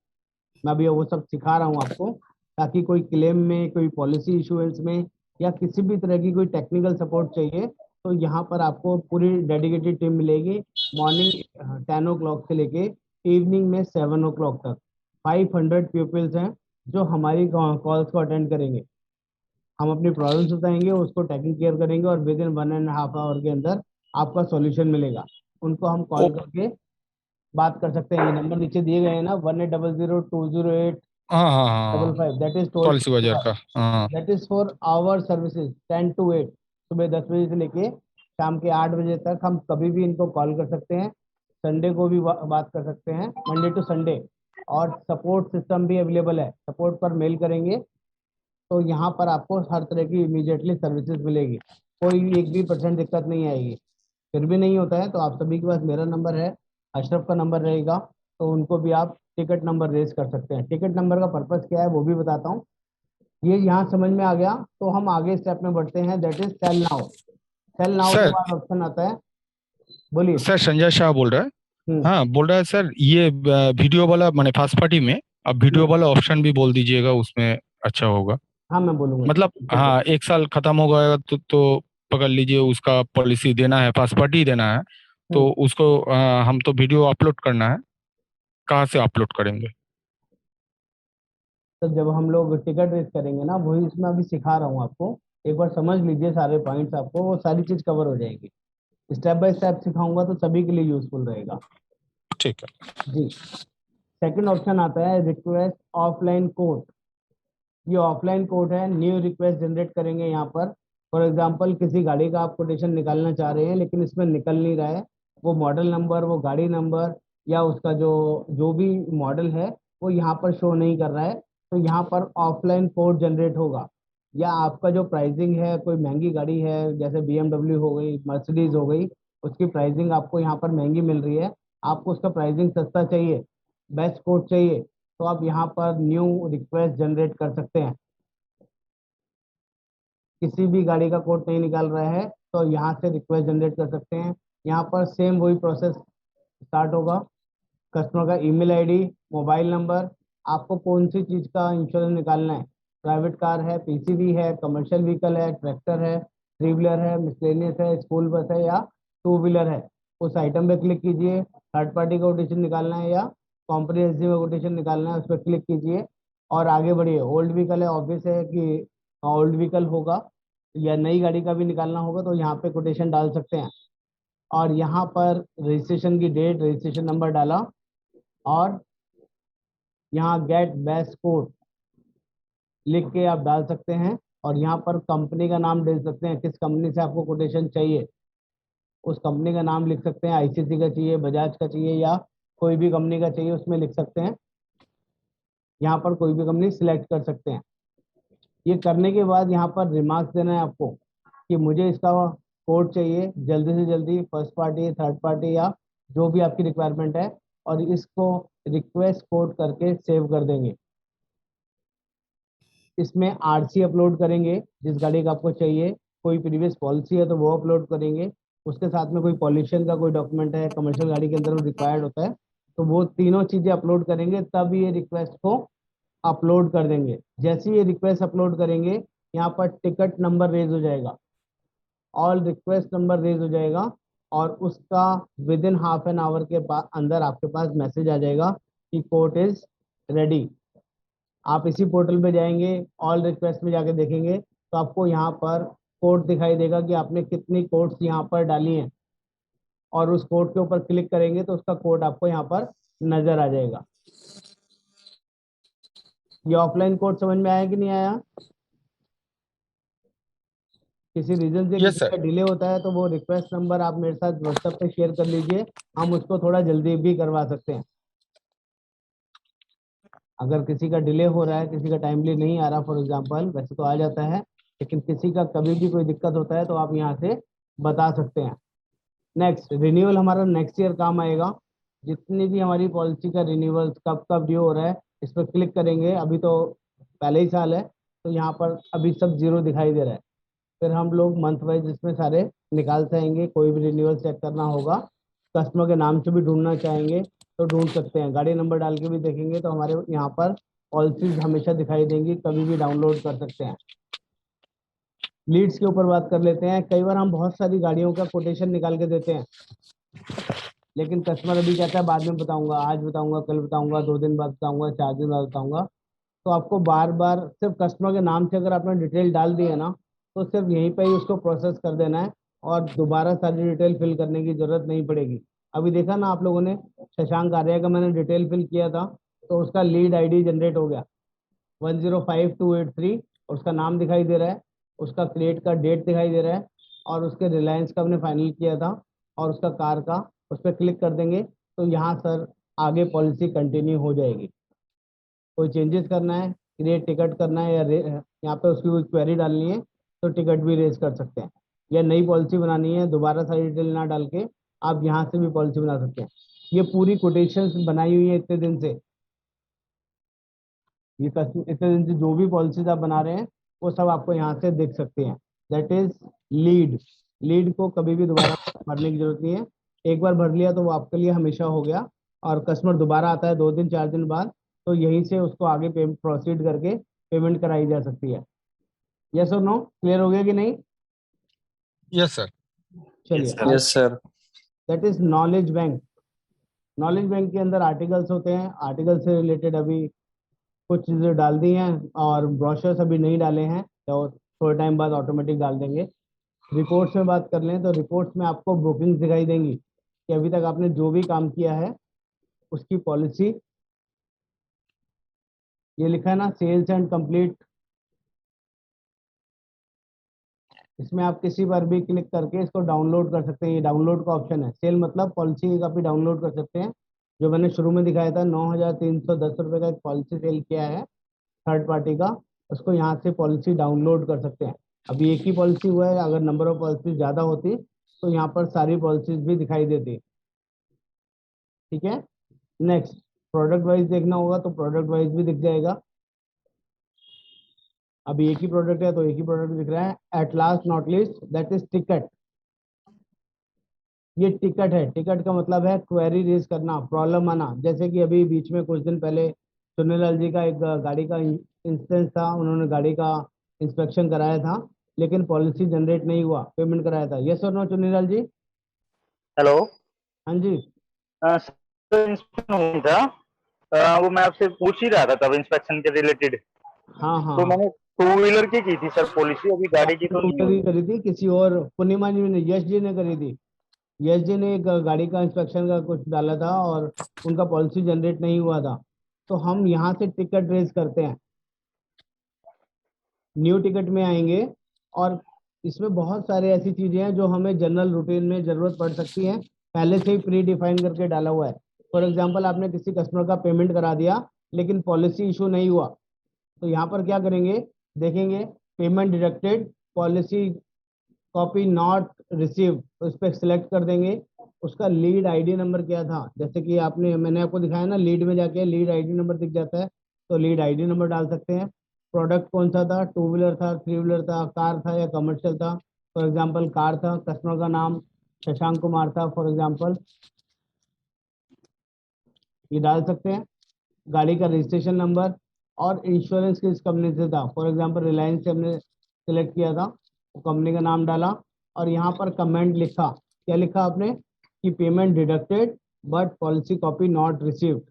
मैं अभी वो सब सिखा रहा हूँ आपको, ताकि कोई क्लेम में, कोई पॉलिसी इशुएंस में, या किसी भी तरह की कोई टेक्निकल सपोर्ट चाहिए, तो यहाँ पर आपको पूरी डेडिकेटेड टीम मिलेगी। मॉर्निंग 10 o'clock से लेके इवनिंग में 7 o'clock तक 500 पीपल्स हैं जो हमारी कॉल्स को अटेंड करेंगे। हम अपनी प्रॉब्लम्स बताएंगे, उसको टेकिंग केयर करेंगे, और विद इन 1.5 hour के अंदर आपका सॉल्यूशन मिलेगा। उनको हम ओ, कॉल करके बात कर सकते हैं। ये नंबर नीचे दिए गए हैं ना, 1800 208 हाँ हाँ हाँ, 55, that is toll policy free बाजार नंबर। का, हाँ। That is for our services 10 to 8, सुबह 10 बजे से लेके शाम के 8 बजे तक हम कभी भी इनको कॉल कर सकते हैं। संडे को भी बात कर सकते हैं, मंडे टू संडे। और सपोर्ट सिस्टम भी अवेलेबल है, सपोर्ट पर मेल करेंगे तो यहाँ पर आपको हर तरह की इमीडिएटली सर्विसेज मिलेगी, कोई एक भी परसेंट दिक्कत नहीं आएगी। फिर भी नहीं होता है तो आप सभी के पास मेरा नंबर है, अशरफ का नंबर रहेगा, तो उनको भी आप टिकट नंबर रेज कर सकते हैं। टिकट नंबर का पर्पस क्या है वो भी बताता हूँ। ये यहाँ समझ में आ गया तो हम आगे स्टेप में बढ़ते हैं, that is sell now. Sell now के सर बाद ऑप्शन आता है। बोलिए। सर संजय शाह बोल रहा है। हम्म। हाँ, बोल रहा है सर, ये वीडियो वाला मैंने फर्स्ट पार्टी में, अब वीडियो हम्म। वाला ऑप्शन भी बोल दीजिएगा, उसमें अच्छा होगा। हाँ मैं बोलूंगा सर, मतलब बिल्कुल हाँ, बोलूंगा। 1 साल खत्म हो गया तो पकड़ लीजिए, उसका पॉलिसी देना है, फर्स्ट पार्टी देना है, तो हम्म। उसको हम तो वीडियो अपलोड करना है, कहाँ से अपलोड करेंगे? तो जब हम लोग टिकट रेस करेंगे ना, वही इसमें अभी सिखा रहा हूँ आपको। एक बार समझ लीजिए सारे पॉइंट्स, आपको वो सारी चीज कवर हो जाएगी। स्टेप बाय स्टेप सिखाऊंगा तो सभी के लिए यूजफुल रहेगा। ठीक है। जी। सेकंड ऑप्शन आता है रिक्वेस्ट ऑफलाइन कोड। ये ऑफलाइन कोड है, न्यू रिक्वेस्ट जनरेट करेंगे यहाँ पर। फॉर एग्जांपल किसी गाड़ी का आप कोटेशन निकालना चाह रहे हैं लेकिन इसमें निकल नहीं रहा है, वो मॉडल नंबर, वो गाड़ी नंबर, या उसका जो जो भी मॉडल है वो यहाँ पर शो नहीं कर रहा है, तो यहाँ पर ऑफलाइन कोड जनरेट होगा। या आपका जो प्राइसिंग है, कोई महंगी गाड़ी है जैसे BMW हो गई, मर्सिडीज हो गई, उसकी प्राइसिंग आपको यहाँ पर महंगी मिल रही है, आपको उसका प्राइसिंग सस्ता चाहिए, बेस्ट कोड चाहिए, तो आप यहाँ पर न्यू रिक्वेस्ट जनरेट कर सकते हैं। किसी भी गाड़ी का कोड नहीं निकाल रहा है तो यहाँ से रिक्वेस्ट जनरेट कर सकते हैं। यहाँ पर सेम वही प्रोसेस स्टार्ट होगा। कस्टमर का ईमेल आईडी, मोबाइल नंबर, आपको कौन सी चीज़ का इंश्योरेंस निकालना है, प्राइवेट कार है, PCV है, कमर्शियल व्हीकल है, ट्रैक्टर है, थ्री व्हीलर है, मिसलेनियस है, स्कूल बस है, या टू व्हीलर है, उस आइटम पे क्लिक कीजिए। थर्ड पार्टी का कोटेशन निकालना है या कॉम्प्रिहेंसिव का कोटेशन निकालना है, उस पर क्लिक कीजिए और आगे बढ़िए। ओल्ड व्हीकल है, ऑब्वियस है कि ओल्ड व्हीकल होगा, या नई गाड़ी का भी निकालना होगा तो यहाँ पे कोटेशन डाल सकते हैं। और यहाँ पर रजिस्ट्रेशन की डेट, रजिस्ट्रेशन नंबर डाला, और यहाँ गेट बेस्ट कोड लिख के आप डाल सकते हैं। और यहाँ पर कंपनी का नाम दे सकते हैं, किस कंपनी से आपको कोटेशन चाहिए, उस कंपनी का नाम लिख सकते हैं। ICC का चाहिए, बजाज का चाहिए, या कोई भी कंपनी का चाहिए उसमें लिख सकते हैं। यहाँ पर कोई भी कंपनी सिलेक्ट कर सकते हैं। ये करने के बाद यहाँ पर रिमार्क्स देना है आपको कि मुझे इसका कोड चाहिए जल्दी से जल्दी, फर्स्ट पार्टी, थर्ड पार्टी, या जो भी आपकी रिक्वायरमेंट है, और इसको रिक्वेस्ट कोड करके सेव कर देंगे। इसमें RC अपलोड करेंगे जिस गाड़ी का आपको चाहिए, कोई प्रीवियस पॉलिसी है तो वो अपलोड करेंगे, उसके साथ में कोई पॉल्यूशन का कोई डॉक्यूमेंट है, कमर्शियल गाड़ी के अंदर वो रिक्वायर्ड होता है, तो वो तीनों चीज़ें अपलोड करेंगे, तब ये रिक्वेस्ट को अपलोड कर देंगे। जैसे ही ये रिक्वेस्ट अपलोड करेंगे, यहाँ पर टिकट नंबर रेज हो जाएगा, ऑल रिक्वेस्ट नंबर रेज हो जाएगा, और उसका with in half an hour के अंदर आपके पास मैसेज आ जाएगा कि कोर्ट इज रेडी। आप इसी पोर्टल पे जाएंगे, ऑल रिक्वेस्ट में जाके देखेंगे तो आपको यहाँ पर कोड दिखाई देगा कि आपने कितनी कोड्स यहाँ पर डाली हैं, और उस कोड के ऊपर क्लिक करेंगे तो उसका कोड आपको यहाँ पर नजर आ जाएगा। ये ऑफलाइन कोड समझ में आया कि नहीं आया? किसी रीजन से यस किसी सर। का डिले होता है तो वो रिक्वेस्ट नंबर आप मेरे साथ व्हाट्सएप पे शेयर कर लीजिए, हम उसको थोड़ा जल्दी भी करवा सकते हैं। अगर किसी का डिले हो रहा है, किसी का टाइमली नहीं आ रहा फॉर एग्जांपल, वैसे तो आ जाता है, लेकिन किसी का कभी भी कोई दिक्कत होता है तो आप यहाँ से बता सकते हैं। नेक्स्ट, रिन्यूअल हमारा नेक्स्ट ईयर काम आएगा। जितनी भी हमारी पॉलिसी का रिन्यूअल कब कब ड्यू हो रहा है, इस पर क्लिक करेंगे। अभी तो पहले ही साल है तो यहाँ पर अभी सब जीरो दिखाई दे रहा है। फिर हम लोग मंथ वाइज इसमें सारे निकालते आएंगे। कोई भी रिन्यूअल चेक करना होगा, कस्टमर के नाम से भी ढूंढना चाहेंगे तो ढूंढ सकते हैं। गाड़ी नंबर डाल के भी देखेंगे तो हमारे यहाँ पर पॉलिसीज हमेशा दिखाई देंगी, कभी भी डाउनलोड कर सकते हैं। लीड्स के ऊपर बात कर लेते हैं। कई बार हम बहुत सारी गाड़ियों का कोटेशन निकाल के देते हैं, लेकिन कस्टमर अभी कहता है बाद में बताऊंगा, आज बताऊंगा, कल बताऊंगा, 2 दिन बाद बताऊंगा, 4 दिन बाद बताऊंगा। तो आपको बार बार सिर्फ कस्टमर के नाम से अगर आपने डिटेल डाल दी है ना, तो सिर्फ यहीं पे ही उसको प्रोसेस कर देना है और दोबारा सारी डिटेल फिल करने की जरूरत नहीं पड़ेगी। अभी देखा ना आप लोगों ने, शशांक आर्या का मैंने डिटेल फिल किया था तो उसका लीड आईडी जनरेट हो गया 105283, और उसका नाम दिखाई दे रहा है, उसका क्रिएट का डेट दिखाई दे रहा है, और उसके रिलायंस का हमने फाइनल किया था, और उसका कार का। उस पर क्लिक कर देंगे तो यहाँ सर आगे पॉलिसी कंटिन्यू हो जाएगी। कोई चेंजेस करना है, क्रिएट टिकट करना है, या यहाँ पे उसकी कोई क्वेरी डालनी है तो टिकट भी रेज कर सकते हैं, या नई पॉलिसी बनानी है दोबारा सारी डिटेल ना डाल के आप यहाँ से भी पॉलिसी बना सकते हैं। ये पूरी कोटेशन बनाई हुई है इतने दिन से। ये इतने दिन से जो भी पॉलिसीज आप बना रहे हैं वो सब आपको यहाँ से देख सकते हैं। That is lead. लीड को कभी भी दोबारा भरने की जरूरत नहीं है, एक बार भर लिया तो वो आपके लिए हमेशा हो गया। और कस्टमर दोबारा आता है 2 दिन 4 दिन बाद, तो यहीं से उसको आगे प्रोसीड करके पेमेंट कराई जा सकती है। यस और नो, क्लियर हो गया कि नहीं? Yes sir. चलिए, yes sir. That is knowledge bank. Knowledge bank के अंदर आर्टिकल्स होते हैं, आर्टिकल से रिलेटेड अभी कुछ चीज़ें डाल दी हैं, और ब्रोशर्स अभी नहीं डाले हैं तो थोड़े टाइम बाद ऑटोमेटिक डाल देंगे। रिपोर्ट्स में बात कर लें तो रिपोर्ट्स में आपको बुकिंग दिखाई देंगी कि अभी तक आपने जो भी काम किया है उसकी पॉलिसी। ये लिखा है ना, सेल्स एंड कंप्लीट। इसमें आप किसी पर भी क्लिक करके इसको डाउनलोड कर सकते हैं। ये डाउनलोड का ऑप्शन है। सेल मतलब पॉलिसी की कॉपी डाउनलोड कर सकते हैं। जो मैंने शुरू में दिखाया था 9,310 रुपये का एक पॉलिसी सेल किया है थर्ड पार्टी का, उसको यहाँ से पॉलिसी डाउनलोड कर सकते हैं। अभी एक ही पॉलिसी हुआ है, अगर नंबर ऑफ पॉलिसी ज़्यादा होती तो यहाँ पर सारी पॉलिसीज भी दिखाई देती। ठीक है। नेक्स्ट, प्रोडक्ट वाइज देखना होगा तो प्रोडक्ट वाइज भी दिख जाएगा। अभी एक ही प्रोडक्ट है तो एक ही प्रोडक्ट दिख रहा है। At last not least, that is ticket. ये टिकट है। टिकट का मतलब है क्वेरी रेज करना, प्रॉब्लम आना। जैसे कि अभी बीच में कुछ दिन पहले चुन्नीलाल जी का एक गाड़ी का इंस्टेंस था, उन्होंने गाड़ी का इंस्पेक्शन कराया था लेकिन पॉलिसी जनरेट नहीं हुआ, पेमेंट कराया था। यस और नो चुन्नीलाल जी? हेलो। हाँ जी। सर इंस्पेक्शन हुआ था, वो मैं आपसे पूछ ही रहा था तब इंस्पेक्शन के रिलेटेड। हाँ हाँ तो हाँ। मैंने 2 व्हीलर की थी सर पॉलिसी, अभी गाड़ी की तो टू नहीं व्हीलर हुई। की करी थी, किसी और पूर्णिमा जी ने, यश जी ने करी थी। यश जी ने एक गाड़ी का इंस्पेक्शन का कुछ डाला था और उनका पॉलिसी जनरेट नहीं हुआ था। तो हम यहाँ से टिकट रेज करते हैं, न्यू टिकट में आएंगे, और इसमें बहुत सारे ऐसी चीजें हैं जो हमें जनरल रूटीन में जरूरत पड़ सकती हैं, पहले से ही प्री डिफाइन करके डाला हुआ है। फॉर एग्जांपल, आपने किसी कस्टमर का पेमेंट करा दिया लेकिन पॉलिसी इशू नहीं हुआ, तो यहाँ पर क्या करेंगे, देखेंगे payment deducted, policy copy not receive, तो इस पर सिलेक्ट कर देंगे। उसका लीड आईडी नंबर क्या था, जैसे कि आपने, मैंने आपको दिखाया ना, लीड में जाके लीड आईडी नंबर दिख जाता है, तो लीड आईडी नंबर डाल सकते हैं। प्रोडक्ट कौन सा था, 2 व्हीलर था, 3 व्हीलर था, कार था या कमर्शियल था। फॉर एग्जाम्पल कार था, कस्टमर का नाम शशांक कुमार था फॉर एग्जाम्पल, ये डाल सकते हैं। गाड़ी का रजिस्ट्रेशन नंबर, और इंश्योरेंस किस कंपनी से था, फॉर एग्जांपल रिलायंस से हमने सेलेक्ट किया था, तो कंपनी का नाम डाला। और यहाँ पर कमेंट लिखा, क्या लिखा आपने, कि payment deducted but policy copy not received.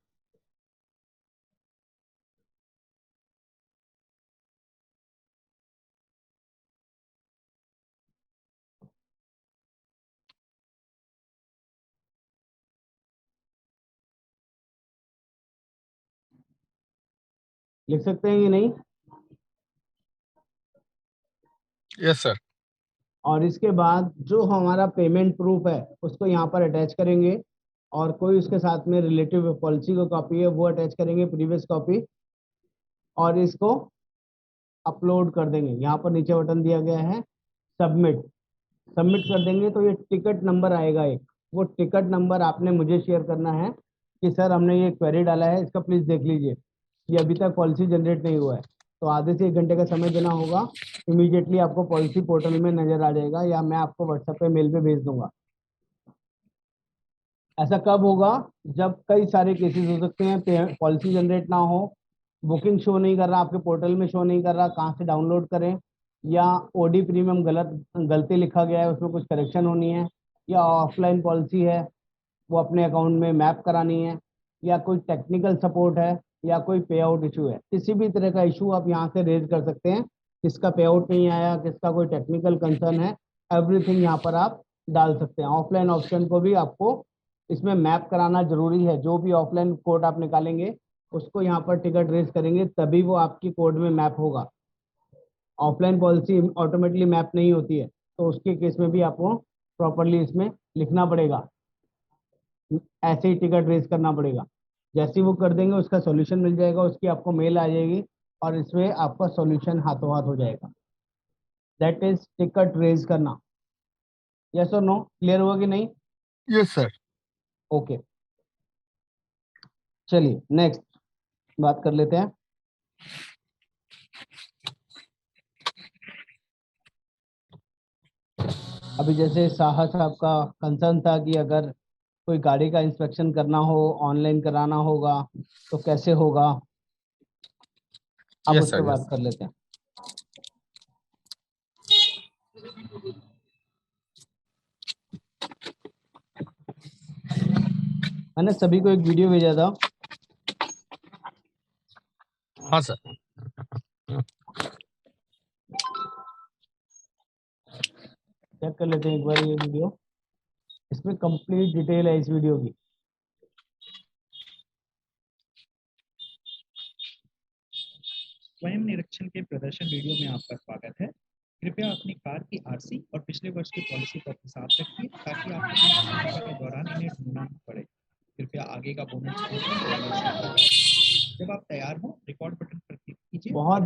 लिख सकते हैं कि नहीं? Yes sir. और इसके बाद जो हमारा पेमेंट प्रूफ है उसको यहाँ पर अटैच करेंगे, और कोई उसके साथ में रिलेटिव पॉलिसी की कॉपी है वो अटैच करेंगे, प्रीवियस कॉपी। और इसको अपलोड कर देंगे। यहाँ पर नीचे बटन दिया गया है सबमिट, सबमिट कर देंगे तो ये टिकट नंबर आएगा एक, वो टिकट नंबर आपने मुझे शेयर करना है कि सर हमने ये क्वेरी डाला है, इसका प्लीज देख लीजिए, ये अभी तक पॉलिसी जनरेट नहीं हुआ है। तो आधे से 1 घंटे का समय देना होगा, इमीडिएटली आपको पॉलिसी पोर्टल में नजर आ जाएगा या मैं आपको व्हाट्सएप पे मेल पे भेज दूंगा। ऐसा कब होगा? जब कई सारे केसेस हो सकते हैं, पॉलिसी जनरेट ना हो, बुकिंग शो नहीं कर रहा, आपके पोर्टल में शो नहीं कर रहा, कहाँ से डाउनलोड करें, या ओडी प्रीमियम गलती लिखा गया है उसमें कुछ करेक्शन होनी है, या ऑफलाइन पॉलिसी है वो अपने अकाउंट में मैप करानी है, या कोई टेक्निकल सपोर्ट है, या कोई पे आउट इशू है। किसी भी तरह का इशू आप यहाँ से रेज कर सकते हैं, किसका पे आउट नहीं आया, किसका कोई टेक्निकल कंसर्न है, एवरीथिंग यहाँ पर आप डाल सकते हैं। ऑफलाइन ऑप्शन को भी आपको इसमें मैप कराना जरूरी है। जो भी ऑफलाइन कोड आप निकालेंगे उसको यहाँ पर टिकट रेज करेंगे तभी वो आपकी कोड में मैप होगा। ऑफलाइन पॉलिसी ऑटोमेटिकली मैप नहीं होती है, तो उसके केस में भी आपको प्रॉपरली इसमें लिखना पड़ेगा, ऐसे ही टिकट रेज करना पड़ेगा। जैसे ही वो कर देंगे उसका सॉल्यूशन मिल जाएगा, उसकी आपको मेल आ जाएगी और इसमें आपका सॉल्यूशन हाथों हाथ हो जाएगा। दैट इज टिकट रेज करना। यस और नो, क्लियर हुआ कि नहीं? Yes sir. ओके, चलिए नेक्स्ट बात कर लेते हैं। अभी जैसे साहा साहब का कंसर्न था कि अगर कोई गाड़ी का इंस्पेक्शन करना हो, ऑनलाइन कराना होगा तो कैसे होगा, अब Yes, उस sir, पर yes. बात कर लेते हैं। मैंने सभी को एक वीडियो भेजा था। हाँ सर। चेक कर लेते हैं एक बार ये वीडियो, इसमें कंप्लीट डिटेल है इस वीडियो की। स्वयं निरीक्षण के प्रदर्शन वीडियो में आपका स्वागत है। कृपया अपनी कार की आरसी और पिछले वर्ष की पॉलिसी कॉपी साथ रखिए ताकि आपको समीक्षा के दौरान इन्हें ढूंढना न पड़े। कृपया आगे का बोनस जब आप तैयार हो रिकॉर्ड बटन पर क्लिक कीजिए। बहुत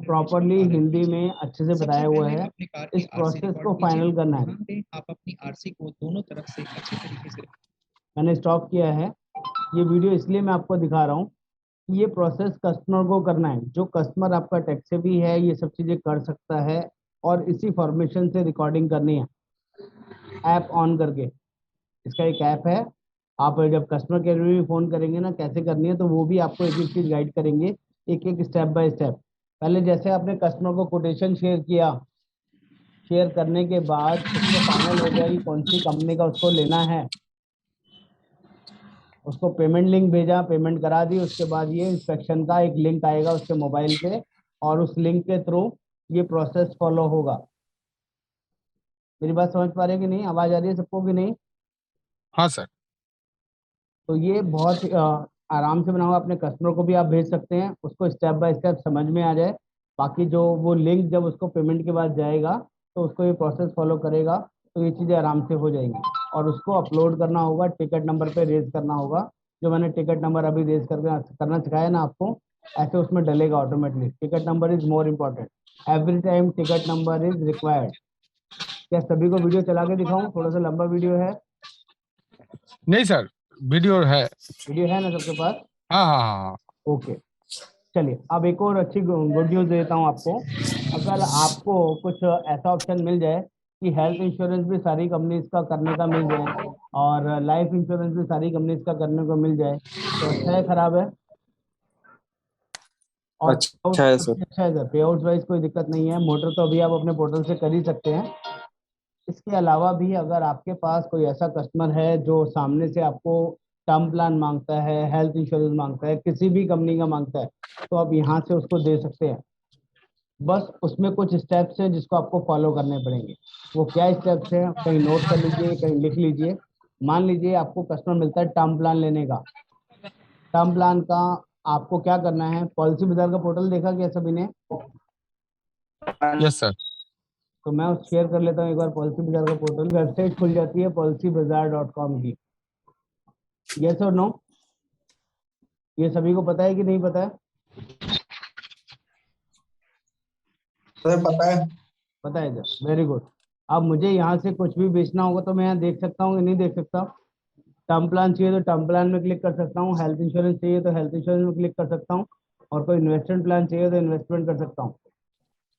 प्रॉपरली हिंदी में अच्छे से बताया हुआ है, इस प्रोसेस को फाइनल करना है। आप अपनी आरसी को दोनों तरफ से अच्छी तरीके से मैंने स्टॉप किया है ये वीडियो, इसलिए मैं आपको दिखा रहा हूँ। ये प्रोसेस कस्टमर को करना है। जो कस्टमर आपका टैक्स से भी है ये सब चीजें कर सकता है, और इसी फॉर्मेशन से रिकॉर्डिंग करनी है ऐप ऑन करके। इसका एक ऐप है, आप जब कस्टमर केयर में भी फोन करेंगे ना कैसे करनी है, तो वो भी आपको एक एक चीज गाइड करेंगे, एक एक स्टेप बाय स्टेप। पहले जैसे आपने कस्टमर को कोटेशन शेयर किया, शेयर करने के बाद उसको फाइनल हो गया कि कौन सी कंपनी का उसको लेना है, उसको पेमेंट लिंक भेजा, पेमेंट करा दी, उसके बाद ये इंस्पेक्शन का एक लिंक आएगा उसके मोबाइल पे, और उस लिंक के थ्रू ये प्रोसेस फॉलो होगा। मेरी बात समझ पा रहे हैं कि नहीं? आवाज आ रही है सबको कि नहीं? हाँ सर। तो ये बहुत आराम से बना हुआ, अपने कस्टमर को भी आप भेज सकते हैं, उसको स्टेप बाय स्टेप समझ में आ जाए। बाकी जो वो लिंक जब उसको पेमेंट के बाद जाएगा तो उसको ये प्रोसेस फॉलो करेगा, तो ये चीज़ें आराम से हो जाएंगी। और उसको अपलोड करना होगा, टिकट नंबर पे रेज करना होगा। जो मैंने टिकट नंबर अभी रेज करना सिखाया ना आपको, ऐसे उसमें डलेगा automatically. Ticket number is more important, every time ticket number is required. क्या सभी को वीडियो चला के दिखाऊं? थोड़ा सा लंबा वीडियो है। नहीं सर, वीडियो है ना सबके पास? हाँ हाँ हाँ। ओके, चलिए अब एक और अच्छी गुड न्यूज़ देता हूँ आपको। अगर आपको कुछ ऐसा ऑप्शन मिल जाए कि हेल्थ इंश्योरेंस भी सारी कंपनीज का करने का मिल जाए, और लाइफ इंश्योरेंस भी सारी कंपनीज का करने को मिल जाए, तो अच्छा है खराब है? और अच्छा है सर। अच्छा है सर, पे आउट वाइज कोई दिक्कत नहीं है। मोटर तो अभी आप अपने पोर्टल से कर ही सकते हैं। इसके अलावा भी अगर आपके पास कोई ऐसा कस्टमर है जो सामने से आपको टर्म प्लान मांगता है, हेल्थ इंश्योरेंस मांगता है, किसी भी कंपनी का मांगता है, तो आप यहाँ से उसको दे सकते हैं। बस उसमें कुछ स्टेप्स हैं जिसको आपको फॉलो करने पड़ेंगे। वो क्या स्टेप्स हैं, कहीं नोट कर लीजिए, कहीं लिख लीजिए। मान लीजिए आपको कस्टमर मिलता है टर्म प्लान लेने का। टर्म प्लान का आपको क्या करना है, पॉलिसी बाजार का पोर्टल देखा क्या सभी ने? Yes sir. तो मैं उस शेयर कर लेता हूँ एक बार पॉलिसी बाजार का पोर्टल। वेबसाइट खुल जाती है policybazaar.com की। यस और नो, ये सभी को पता है कि नहीं पता है? सर पता है। पता है सर, वेरी गुड। अब मुझे यहाँ से कुछ भी बेचना होगा तो मैं यहाँ देख सकता हूँ कि नहीं देख सकता? टर्म प्लान चाहिए तो टर्म प्लान में क्लिक कर सकता हूँ, हेल्थ इंश्योरेंस चाहिए तो हेल्थ इंश्योरेंस में क्लिक कर सकता हूँ, और कोई इन्वेस्टमेंट प्लान चाहिए तो इन्वेस्टमेंट कर सकता हूँ।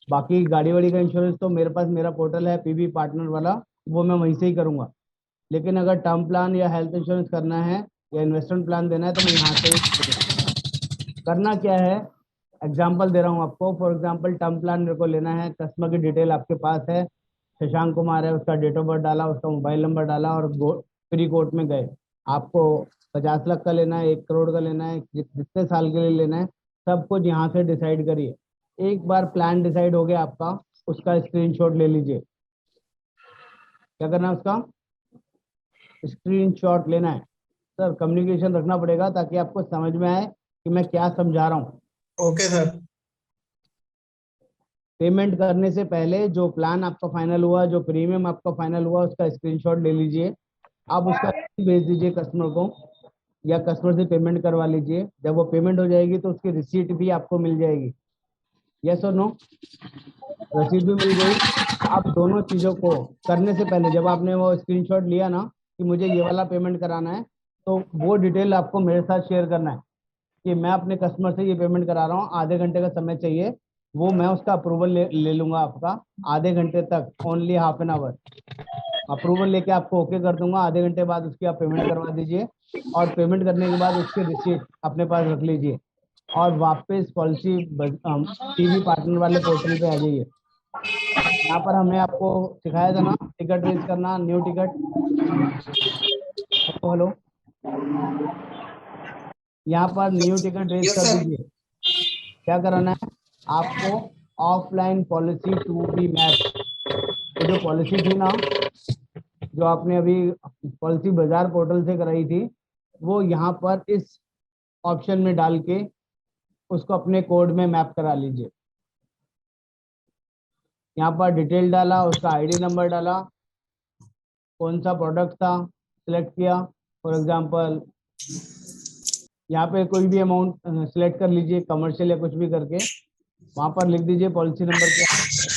बाकी गाड़ी वाड़ी का इंश्योरेंस तो मेरे पास मेरा पोर्टल है पीबी पार्टनर वाला, वो मैं वहीं से ही करूँगा। लेकिन अगर टर्म प्लान या हेल्थ इंश्योरेंस करना है या इन्वेस्टमेंट प्लान देना है तो मैं यहाँ से ही करूँगा। करना क्या है, एग्जाम्पल दे रहा हूँ आपको। फॉर एग्जाम्पल टर्म प्लान मेरे को लेना है, कस्टमर की डिटेल आपके पास है, शशांक कुमार है, उसका डेट ऑफ बर्थ डाला, उसका मोबाइल नंबर डाला और प्री कोर्ट में गए। आपको 50 लाख का लेना है, 1 करोड़ का लेना है, जितने साल के लिए लेना है, सब कुछ यहाँ से डिसाइड करिए। एक बार प्लान डिसाइड हो गया आपका, उसका स्क्रीनशॉट ले लीजिए। क्या करना है, उसका स्क्रीनशॉट लेना है। सर कम्युनिकेशन रखना पड़ेगा ताकि आपको समझ में आए कि मैं क्या समझा रहा हूँ। Okay sir. पेमेंट करने से पहले जो प्लान आपका फाइनल हुआ, जो प्रीमियम आपका फाइनल हुआ, उसका स्क्रीनशॉट ले लीजिए। आप उसका भेज दीजिए कस्टमर को या कस्टमर से पेमेंट करवा लीजिए। जब वो पेमेंट हो जाएगी तो उसकी रिसीट भी आपको मिल जाएगी। यस और नो? रसीद भी मिल गई। आप दोनों चीज़ों को करने से पहले जब आपने वो स्क्रीनशॉट लिया ना कि मुझे ये वाला पेमेंट कराना है, तो वो डिटेल आपको मेरे साथ शेयर करना है कि मैं अपने कस्टमर से ये पेमेंट करा रहा हूँ, आधे घंटे का समय चाहिए। वो मैं उसका अप्रूवल ले लूंगा आपका आधे घंटे तक, only half an hour. Approval लेके आपको ओके कर दूंगा, आधे घंटे बाद उसकी आप पेमेंट करवा दीजिए और पेमेंट करने के बाद उसकी रिसीट अपने पास रख लीजिए और वापस पॉलिसी टीवी पार्टनर वाले पोर्टल पे आ जाइए। यहाँ पर हमने आपको सिखाया था ना टिकट रेज करना, न्यू टिकट। हेलो, यहाँ पर न्यू टिकट रेज कर दीजिए। क्या कराना है आपको? Offline policy to be match. तो जो पॉलिसी थी ना, जो आपने अभी पॉलिसी बाजार पोर्टल से कराई थी, वो यहाँ पर इस ऑप्शन में डाल के उसको अपने कोड में मैप करा लीजिए। यहाँ पर डिटेल डाला, उसका आईडी नंबर डाला, कौन सा प्रोडक्ट था सिलेक्ट किया। फॉर एग्जांपल यहाँ पे कोई भी अमाउंट सिलेक्ट कर लीजिए, कमर्शियल या कुछ भी करके वहाँ पर लिख दीजिए पॉलिसी नंबर क्या,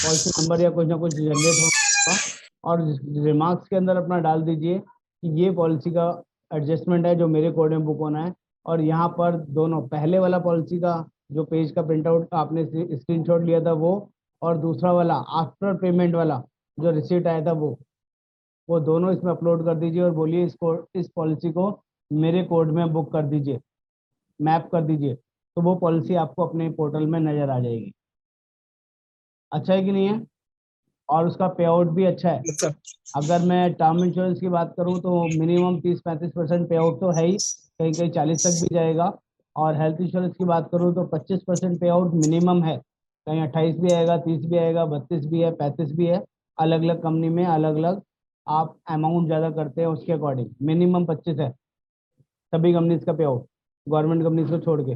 पॉलिसी नंबर या कुछ ना कुछ जनरेट होगा और रिमार्क्स के अंदर अपना डाल दीजिए कि ये पॉलिसी का एडजस्टमेंट है जो मेरे कोड में बुक होना है। और यहाँ पर दोनों, पहले वाला पॉलिसी का जो पेज का प्रिंट आउट आपने स्क्रीनशॉट लिया था वो, और दूसरा वाला आफ्टर पेमेंट वाला जो रिसीट आया था वो दोनों इसमें अपलोड कर दीजिए और बोलिए इस पॉलिसी को मेरे कोड में बुक कर दीजिए, मैप कर दीजिए। तो वो पॉलिसी आपको अपने पोर्टल में नजर आ जाएगी। अच्छा है कि नहीं है? और उसका पे आउट भी अच्छा है। अगर मैं टर्म इंश्योरेंस की बात करूं तो मिनिमम 30-35% पे आउट तो है ही, कहीं कहीं 40 तक भी जाएगा। और हेल्थ इंश्योरेंस की बात करूं तो 25% पे आउट मिनिमम है, कहीं 28 भी आएगा, 30 भी आएगा, 32 भी है, 35 भी है। अलग अलग कंपनी में अलग अलग आप अमाउंट ज़्यादा करते हैं, उसके अकॉर्डिंग मिनिमम 25 है सभी कंपनीज का पे आउट, गवर्नमेंट कंपनीज को छोड़ के।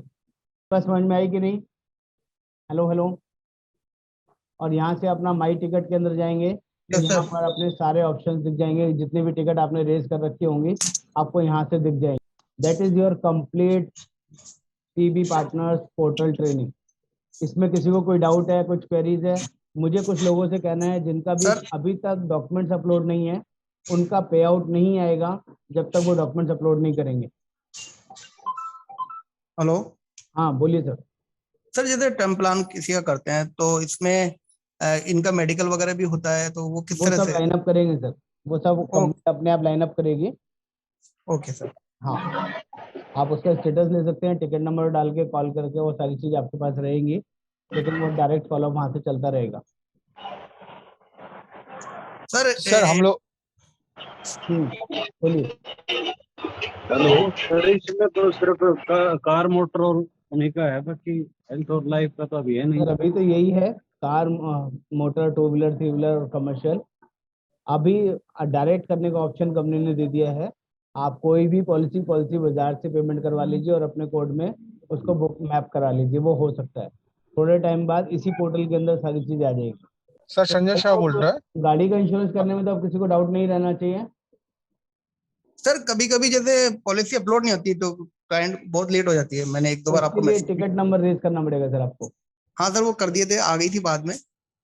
बस समझ में आई कि नहीं? Hello hello. और यहाँ से अपना माई टिकट के अंदर जाएंगे तो यहाँ पर अपने सारे ऑप्शन दिख जाएंगे, जितने भी टिकट आपने रेज कर रखी होंगी आपको यहाँ से दिख जाएंगे। That is your complete PB partners portal training. इसमें किसी को कोई डाउट है, कुछ क्वेरीज है? मुझे कुछ लोगों से कहना है जिनका भी अभी तक डॉक्यूमेंट्स अपलोड नहीं है, उनका पे आउट नहीं आएगा जब तक वो डॉक्यूमेंट्स अपलोड नहीं करेंगे। हेलो, हाँ बोलिए सर। सर जैसे टर्म प्लान किसी का करते हैं तो इसमें इनका मेडिकल वगैरह भी होता है, तो वो किस वो तरह सब से? लाइन अप करेंगे सर, वो सब कंपनी अपने आप लाइन अप करेगी। Okay sir. हाँ, आप उसका स्टेटस ले सकते हैं, टिकट नंबर डाल के कॉल करके, वो सारी चीज आपके पास रहेंगी, लेकिन वो डायरेक्ट फॉलो वहां से चलता रहेगा। सर हम लोग बोलिए। हेलो सर, इसमें तो सिर्फ कार मोटर और उन्हीं का है, बाकी हेल्थ और लाइफ का तो अभी है नहीं। सर अभी तो यही है, कार मोटर, 2 व्हीलर, 3 व्हीलर और कमर्शियल। अभी डायरेक्ट करने का ऑप्शन कंपनी ने दे दिया है। आप कोई भी पॉलिसी बाजार से पेमेंट करवा लीजिए और अपने कोड में उसको बुक मैप करा लीजिए, वो हो सकता है। थोड़े टाइम बाद इसी पोर्टल के अंदर सारी चीज आ जाएगी। सर संजय शाह बोल रहा है। गाड़ी का इंश्योरेंस करने में तो अब किसी को डाउट नहीं रहना चाहिए। सर कभी कभी जैसे पॉलिसी अपलोड नहीं होती तो क्लाइंट बहुत लेट हो जाती है, मैंने 1-2 बार आपको टिकट नंबर रेज करना पड़ेगा सर आपको। हाँ सर, वो कर दिए थे, आ गई थी बाद में।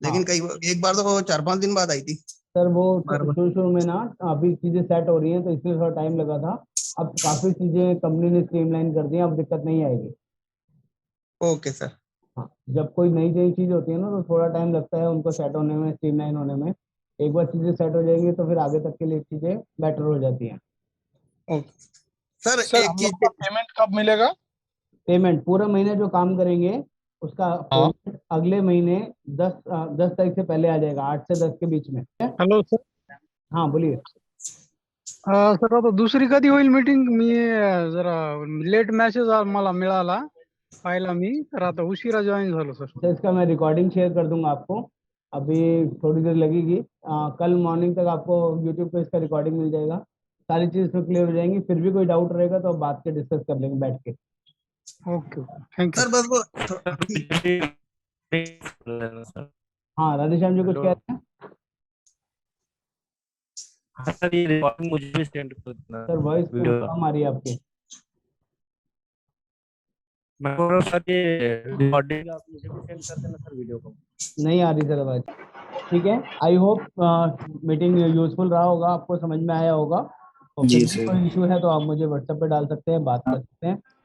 लेकिन एक बार तो 4-5 दिन बाद आई थी। सर वो बराबर। शुरू में ना अभी चीजें सेट हो रही हैं तो इसलिए थोड़ा टाइम लगा था। अब काफी चीजें कंपनी ने स्ट्रीमलाइन कर दी हैं, अब दिक्कत नहीं आएगी। Okay sir. हाँ, जब कोई नई नई चीज होती है ना तो थोड़ा टाइम लगता है उनको सेट होने में, स्ट्रीमलाइन होने में। एक बार चीजें सेट हो जाएंगी तो फिर आगे तक के लिए चीजें बेटर हो जाती हैं। ओके सर, सर एक हम चीज लोग का पेमेंट कब मिलेगा? पेमेंट पूरा महीने जो काम करेंगे उसका हाँ। पेमेंट अगले महीने 10 तारीख से पहले आ जाएगा, 8 से 10 के बीच में। Hello sir. हाँ बोलिए। सर आता दुसरी कधी होईल मीटिंग? मी जरा लेट मेसेज मला मिळाला पाहिला मी, तर आता उशिरा जॉईन झालो सर. तो इसका मैं रिकॉर्डिंग शेयर कर दूंगा आपको, अभी थोड़ी देर लगेगी। कल मॉर्निंग तक आपको यूट्यूब पे इसका रिकॉर्डिंग मिल जाएगा, सारी चीज़ तो क्लियर हो जाएंगी। फिर भी कोई डाउट रहेगा तो बात के डिस्कस कर लेंगे बैठ के। Okay thank you. सर बस वो हाँ राधेश्याम जी कुछ कह रहे हैं? सर ये रिकॉर्डिंग मुझे भी सेंड कर देना सर वॉइस वीडियो का। कम आ रही है आपकी। मैं बोल रहा हूँ सर ये रिकॉर्डिंग आप मुझे भी सेंड कर देना सर वीडियो को। नहीं आ रही सर आवाज। ठीक है, आई होप मीटिंग यूजफुल रहा होगा, आपको समझ में आया होगा। तो फिर भी कोई इशू है तो आप मुझे व्हाट्सएप पे डाल सकते हैं, बात कर सकते हैं।